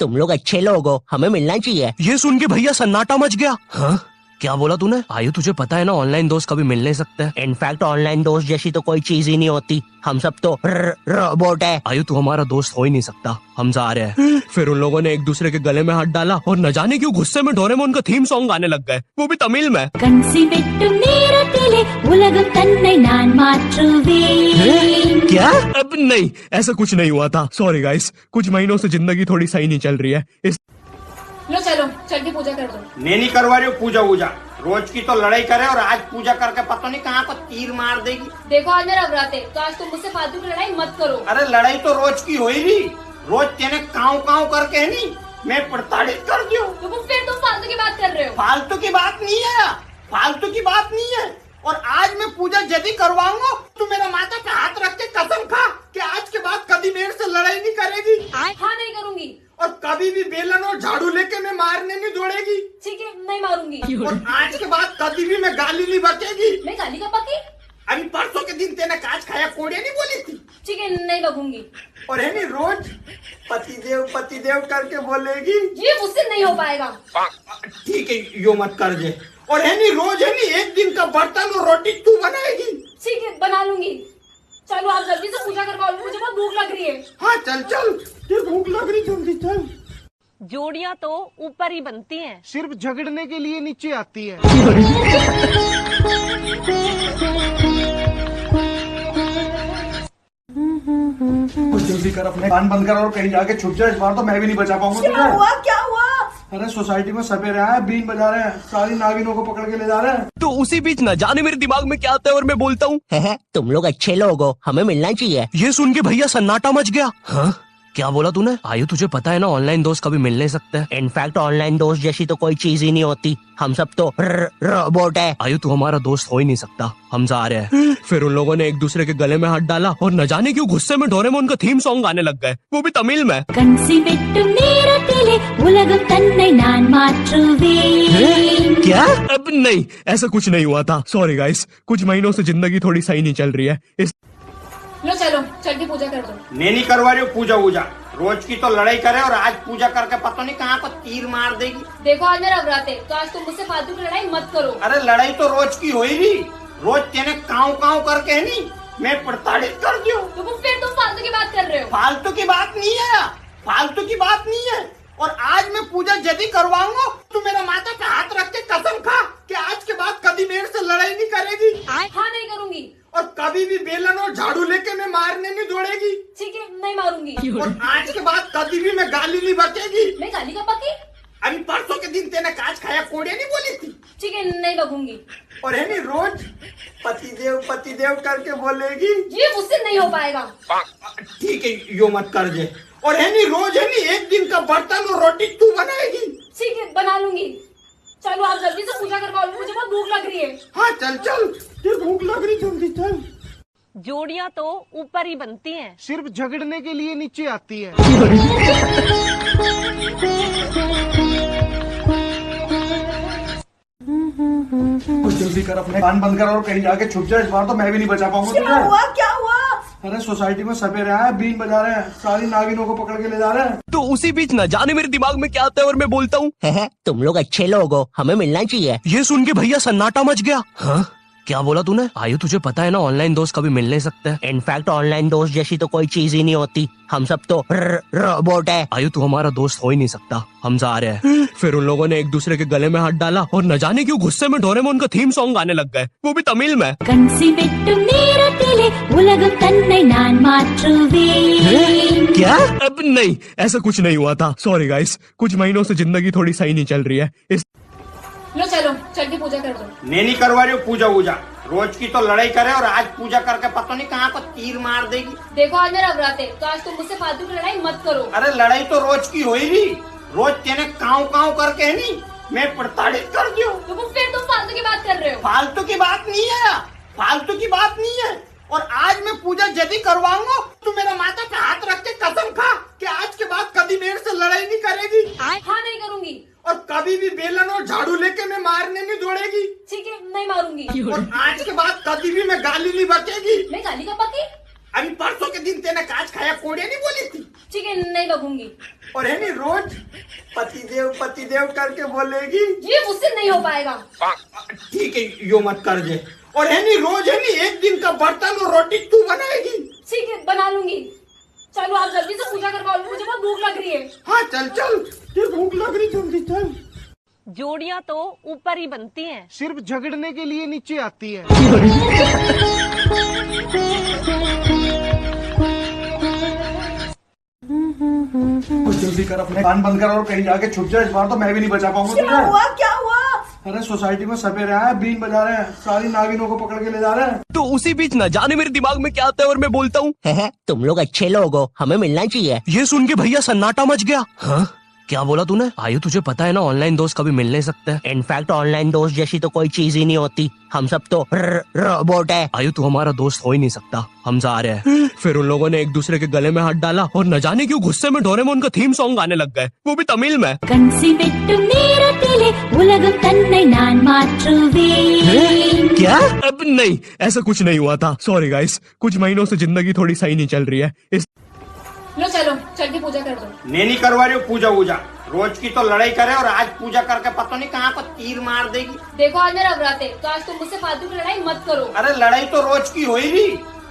तुम लोग अच्छे लोग हो, हमें मिलना चाहिए। ये सुन के भैया सन्नाटा मच गया। हाँ क्या बोला तूने? आयु तुझे पता है ना ऑनलाइन दोस्त कभी मिल नहीं सकते। इनफैक्ट ऑनलाइन दोस्त जैसी तो कोई चीज ही नहीं होती, हम सब तो रोबोट है। आयु तू हमारा दोस्त हो ही नहीं सकता, हम जा रहे हैं। फिर उन लोगों ने एक दूसरे के गले में हाथ डाला और न जाने क्यों गुस्से में डोरेमोन का थीम सॉन्ग गाने लग गए, वो भी तमिल में। கன்சி வெட்டும் நேரத்திலே உலகம் தன்னை நான் மாற்றுவேன் क्या? अब नहीं, ऐसा कुछ नहीं हुआ था। सॉरी गाइस, कुछ महीनों से जिंदगी थोड़ी सही नहीं चल रही है। लो चलो चल के पूजा कर दो। मैं नहीं करवा रही हूँ पूजा वूजा, रोज की तो लड़ाई करे और आज पूजा करके पता नहीं कहाँ को तीर मार देगी। देखो आज मेरा व्रत है, तो आज तुम मुझसे फालतू की लड़ाई मत करो। अरे लड़ाई तो रोज की हो ही रही, रोज तेने काव काव करके है नहीं मैं प्रताड़ित कर दियो। तो फिर तुम फालतू की बात कर रहे हो। फालतू की बात नहीं है, फालतू की बात नहीं है। और आज मैं पूजा यदि करवाऊंगा तो मेरा माता पे हाथ रख के कसम खा कि आज के बाद कभी मेरे से लड़ाई नहीं करेगी। हाँ नहीं करूंगी। और कभी भी बेलन और झाड़ू लेके मैं मारने नहीं दौड़ेगी। ठीक है नहीं मारूंगी। और आज के बाद कभी भी मैं गाली नहीं बकेगी। मैं गाली का पकी? अभी परसों के दिन तेने काच खाया कोड़े नहीं बोली थी। ठीक है नहीं बकूंगी। और है नहीं रोज पतिदेव करके बोलेगी। ये मुझसे नहीं हो पाएगा। ठीक है यो मत कर जे। और है नहीं रोज है नहीं एक दिन का बर्तन और रोटी तू बनाएगी। ठीक है बना लूंगी। चलो आप जल्दी से पूजा करवा लो, मुझे बहुत भूख लग रही है। हाँ चल चल, ये भूख लग रही, जल्दी चल। जोड़ियां तो ऊपर ही बनती हैं, सिर्फ झगड़ने के लिए नीचे आती है। कुछ जल्दी कर, अपने कान बंद कर और कहीं जाके छुप जाए। इस बार तो मैं भी नहीं बचा पाऊंगा तुझे। क्या हुआ? अरे सोसाइटी में सपेरे आए, बीन बजा रहे हैं, सारी नागिनों को पकड़ के ले जा रहे हैं। तो उसी बीच न जाने मेरे दिमाग में क्या आता है और मैं बोलता हूँ, तुम लोग अच्छे लोग हो, हमें मिलना चाहिए। ये सुन के भैया सन्नाटा मच गया। हाँ क्या बोला तूने? आयु तुझे पता है ना ऑनलाइन दोस्त कभी मिल नहीं सकते। इनफैक्ट ऑनलाइन दोस्त जैसी तो कोई चीज ही नहीं होती, हम सब तो रोबोट है। आयु तू हमारा दोस्त हो ही नहीं सकता, हम जा रहे हैं। फिर उन लोगों ने एक दूसरे के गले में हाथ डाला और न जाने क्यों गुस्से में डोरेमोन का थीम सॉन्ग गाने लग गए, वो भी तमिल में। கன்சி வெட்டும் நேரத்திலே உலகம் தன்னை நான் மாற்றுவேன் क्या? अब नहीं, ऐसा कुछ नहीं हुआ था। सॉरी गाइस, कुछ महीनों से जिंदगी थोड़ी सही नहीं चल रही है। लो चलो चल के पूजा कर दो। मैं नहीं करवा रही हूँ पूजा वूजा, रोज की तो लड़ाई करे और आज पूजा करके पता नहीं कहाँ को तीर मार देगी। देखो आज मेरा व्रत है, तो आज तुम मुझसे फालतू की लड़ाई मत करो। अरे लड़ाई तो रोज की हो ही रही, रोज तेने काव काव करके है नहीं मैं प्रताड़ित कर दियो। तो फिर तुम फालतू की बात कर रहे हो। फालतू की बात नहीं है, फालतू की बात नहीं है। और आज मैं पूजा यदि करवाऊंगा तो मेरा माता पे हाथ रख के कसम खा कि आज के बाद कभी मेरे से लड़ाई नहीं करेगी। हाँ नहीं करूंगी। और कभी भी बेलन और झाड़ू लेके मैं मारने नहीं दौड़ेगी। ठीक है नहीं मारूंगी। और आज के बाद कभी भी मैं गाली नहीं बकेगी। मैं गाली का पकी? अभी परसों के दिन तेने काच खाया कोड़े नहीं बोली थी। ठीक है, नहीं लगूंगी। और है नहीं रोज पतिदेव करके बोलेगी। ये मुझसे नहीं हो पाएगा। ठीक है, यो मत कर जे। और है नहीं रोज है नहीं एक दिन का बर्तन और रोटी तू बनाएगी। ठीक है, बना लूंगी। चलो आप जल्दी से पूजा करवा लो, मुझे बहुत भूख लग रही है। हाँ चल चल, तेरे भूख लग रही, जल्दी चल। जोड़ियां तो ऊपर ही बनती हैं। सिर्फ झगड़ने के लिए नीचे आती है। कुछ जल्दी कर, अपने कान बंद कर और कहीं जाके छुप जाए। इस बार तो मैं भी नहीं बचा पाऊंगा तुझे। क्या हुआ? अरे सोसाइटी में सपेरे आए, बीन बजा रहे हैं, सारी नागिनों को पकड़ के ले जा रहे हैं। तो उसी बीच न जाने मेरे दिमाग में क्या आता है और मैं बोलता हूँ, तुम लोग अच्छे लोग हो, हमें मिलना चाहिए। ये सुन के भैया सन्नाटा मच गया। हाँ क्या बोला तूने? आयु तुझे पता है ना, ऑनलाइन दोस्त कभी मिल नहीं सकते। इनफैक्ट ऑनलाइन दोस्त जैसी तो कोई चीज ही नहीं होती, हम सब तो रोबोट है। आयु तू हमारा दोस्त हो ही नहीं सकता, हम जा रहे हैं। फिर उन लोगों ने एक दूसरे के गले में हाथ डाला और न जाने क्यों गुस्से में डोरेमोन का थीम सॉन्ग गाने लग गए, वो भी तमिल में। கன்சி வெட்டும் நேரத்திலே உலகம் தன்னை நான் மாற்றுவேன்। क्या? अब नहीं, ऐसा कुछ नहीं हुआ था। सॉरी गाइस, कुछ महीनों से जिंदगी थोड़ी सही नहीं चल रही है। लो चलो, चल के पूजा कर दो। मैं नहीं करवा रही हूँ पूजा वूजा। रोज की तो लड़ाई करे और आज पूजा करके पता नहीं कहाँ को तीर मार देगी। देखो आज मेरा व्रत है, तो आज तुम मुझसे फालतू की लड़ाई मत करो। अरे लड़ाई तो रोज की हो ही रही, रोज तेने काव करके है नहीं मैं प्रताड़ित कर दियो। तो फिर तुम फालतू की बात कर रहे हो। फालतू की बात नहीं है, फालतू की बात नहीं है। और आज मैं पूजा यदि करवाऊंगा तू मेरा माथा पे हाथ रख के कसम खा कि आज के बाद कभी मेरे से लड़ाई नहीं करेगी। हाँ नहीं करूंगी। और कभी भी बेलन और झाड़ू लेके मैं मारने नहीं दौड़ेगी। ठीक है, नहीं मारूंगी। और आज के बाद कभी भी मैं गाली नहीं बकेगी। मैं गाली का पकी? अभी परसों के दिन तेने काज खाया कोड़े नहीं बोली थी। ठीक है, नहीं लगूंगी। और है नहीं रोज पतिदेव करके बोलेगी। ये मुझसे नहीं हो पाएगा। ठीक है, यो मत कर जे। और है नहीं रोज है नहीं एक दिन का बर्तन और रोटी तू बनाएगी। ठीक है, बना लूंगी। चलो आप जल्दी से पूजा करवा लो, मुझे बहुत भूख लग रही है। हाँ चल चल, तेरे भूख लग रही, जल्दी चल। जोड़ियां तो ऊपर ही बनती हैं। सिर्फ झगड़ने के लिए नीचे आती है। कुछ जल्दी कर, अपने कान बंद कर और कहीं जाके छुप जाए। इस बार तो मैं भी नहीं बचा पाऊंगा तुझे। क्या हुआ? अरे सोसाइटी में सपेरे आए, बीन बजा रहे हैं, सारी नागिनों को पकड़ के ले जा रहे हैं। तो उसी बीच न जाने मेरे दिमाग में क्या आता है और मैं बोलता हूँ, तुम लोग अच्छे लोग हो, हमें मिलना चाहिए। ये सुन के भैया सन्नाटा मच गया। हाँ क्या बोला तूने? आयु तुझे पता है ना, ऑनलाइन दोस्त कभी मिल नहीं सकते। इनफैक्ट ऑनलाइन दोस्त जैसी तो कोई चीज ही नहीं होती, हम सब तो रोबोट है। आयु तू हमारा दोस्त हो ही नहीं सकता, हम जा रहे हैं। फिर उन लोगों ने एक दूसरे के गले में हाथ डाला और न जाने क्यों गुस्से में डोरेमोन का थीम सॉन्ग गाने लग गए, वो भी तमिल में। கன்சி வெட்டும் நேரத்திலே உலகம் தன்னை நான் மாற்றுவேன்। क्या? अब नहीं, ऐसा कुछ नहीं हुआ था। सॉरी गाइस, कुछ महीनों से जिंदगी थोड़ी सही नहीं चल रही है। लो चलो, चल के पूजा कर दो। मैं नहीं करवा रही हूँ पूजा वूजा। रोज की तो लड़ाई करे और आज पूजा करके पता नहीं कहाँ को तीर मार देगी। देखो आज मेरा व्रत है, तो आज तुम मुझसे फालतू की लड़ाई मत करो। अरे लड़ाई तो रोज की हो ही रही,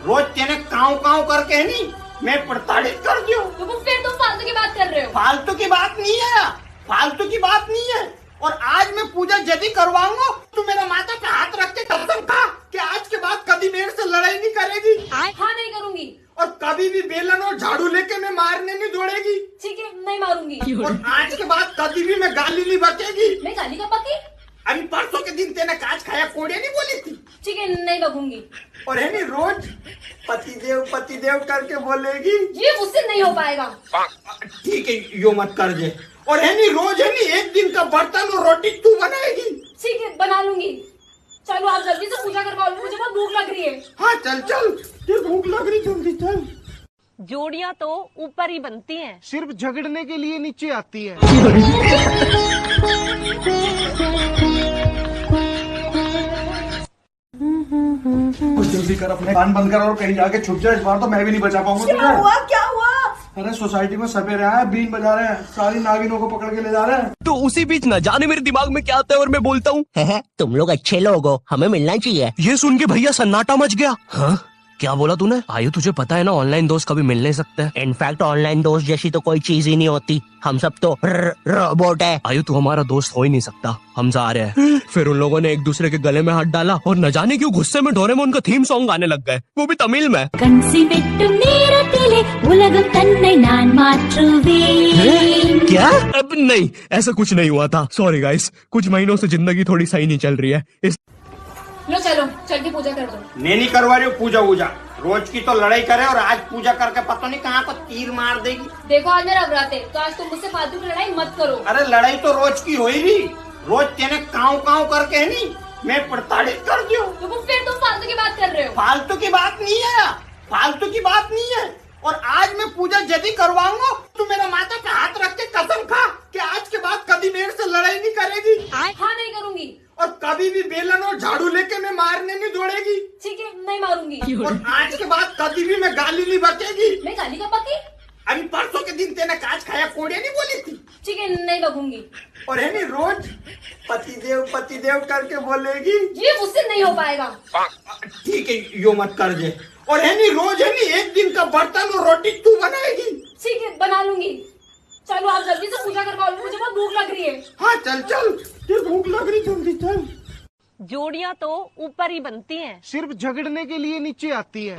रोज तेने काव करके है नहीं मैं प्रताड़ित कर दियो। तो फिर तुम फालतू की बात कर रहे हो। फालतू की बात नहीं है, फालतू की बात नहीं है। और आज मैं पूजा यदि करवाऊंगा तू मेरा माथा पे हाथ रख के कसम खा कि आज के बाद कभी मेरे से लड़ाई नहीं करेगी। हाँ नहीं करूंगी। और कभी भी बेलन और झाड़ू लेके मैं मारने नहीं दौड़ेगी। ठीक है, नहीं मारूंगी। और आज के बाद कभी भी मैं गाली नहीं बकेगी। मैं गाली का पकी? अभी परसों के दिन तेने काज खाया कोड़े नहीं बोली थी। ठीक है, नहीं लगूंगी। और है नहीं रोज पतिदेव करके बोलेगी। ये मुझसे नहीं हो पाएगा। ठीक है, यो मत कर जे। और है नहीं रोज है नहीं एक दिन का बर्तन और रोटी तू बनाएगी। ठीक है, बना लूंगी। चलो आप जल्दी से पूजा करवा लो, मुझे बहुत भूख लग रही है। हाँ चल चल, तेरे भूख लग रही, जल्दी चल। जोड़ियां तो ऊपर ही बनती हैं। सिर्फ झगड़ने के लिए नीचे आती है। कुछ जल्दी कर, अपने कान बंद कर और कहीं जाके छुप जाए। इस बार तो मैं भी नहीं बचा पाऊंगा तुझे। क्या हुआ? अरे सोसाइटी में सपेरे आए, बीन बजा रहे हैं, सारी नागिनों को पकड़ के ले जा रहे हैं। तो उसी बीच न जाने मेरे दिमाग में क्या आता है और मैं बोलता हूँ, तुम लोग अच्छे लोग हो, हमें मिलना चाहिए। ये सुन के भैया सन्नाटा मच गया। हाँ क्या बोला तूने? आयु तुझे पता है ना ऑनलाइन दोस्त कभी मिल नहीं सकते। इनफैक्ट ऑनलाइन दोस्त जैसी तो कोई चीज ही नहीं होती, हम सब तो रोबोट है। आयु तू हमारा दोस्त हो ही नहीं सकता, हम जा रहे हैं। फिर उन लोगों ने एक दूसरे के गले में हाथ डाला और न जाने क्यों गुस्से में डोरेमोन का थीम सॉन्ग गाने लग गए, वो भी तमिल में। கன்சி வெட்டும் நேரத்திலே உலகம் தன்னை நான் மாற்றுவேன் क्या? अब नहीं, ऐसा कुछ नहीं हुआ था। सॉरी गाइस, कुछ महीनों से जिंदगी थोड़ी सही नहीं चल रही है। लो चलो, चल के पूजा कर दो। मैं नहीं करवा रही हूँ पूजा वूजा, रोज की तो लड़ाई करे और आज पूजा करके पता नहीं कहाँ को तीर मार देगी। देखो आज मेरा व्रत है, तो आज तुम मुझसे फालतू की लड़ाई मत करो। अरे लड़ाई तो रोज की हो ही रही, रोज तेने काव काव करके है नहीं मैं प्रताड़ित कर दियो। तो फिर तुम फालतू की बात कर रहे हो। फालतू की बात नहीं है, फालतू की बात नहीं है। और आज मैं पूजा यदि करवाऊंगा तो मेरा माता पे हाथ रख के कसम खा कि आज के बाद कभी मेरे से लड़ाई नहीं करेगी। हाँ नहीं करूंगी। और कभी भी बेलन और झाड़ू लेके मैं मारने नहीं दौड़ेगी। ठीक है, नहीं मारूंगी। और आज के बाद कभी भी मैं गाली नहीं बकेगी। मैं गाली का पकी? अभी परसों के दिन तेने काज खाया कोड़े नहीं बोली थी। ठीक है, नहीं बकूंगी। और है नहीं रोज पतिदेव करके बोलेगी। ये मुझसे नहीं हो पाएगा। ठीक है, यो मत कर दे। और है नहीं रोज है नहीं एक दिन का बर्तन और रोटी तू बनाएगी। ठीक है, बना लूंगी। चलो आप जल्दी से पूजा करवा लो, मुझे बहुत भूख लग रही है। हाँ चल चल, ये भूख लग रही, जल्दी चल। जोड़ियां तो ऊपर ही बनती हैं। सिर्फ झगड़ने के लिए नीचे आती है।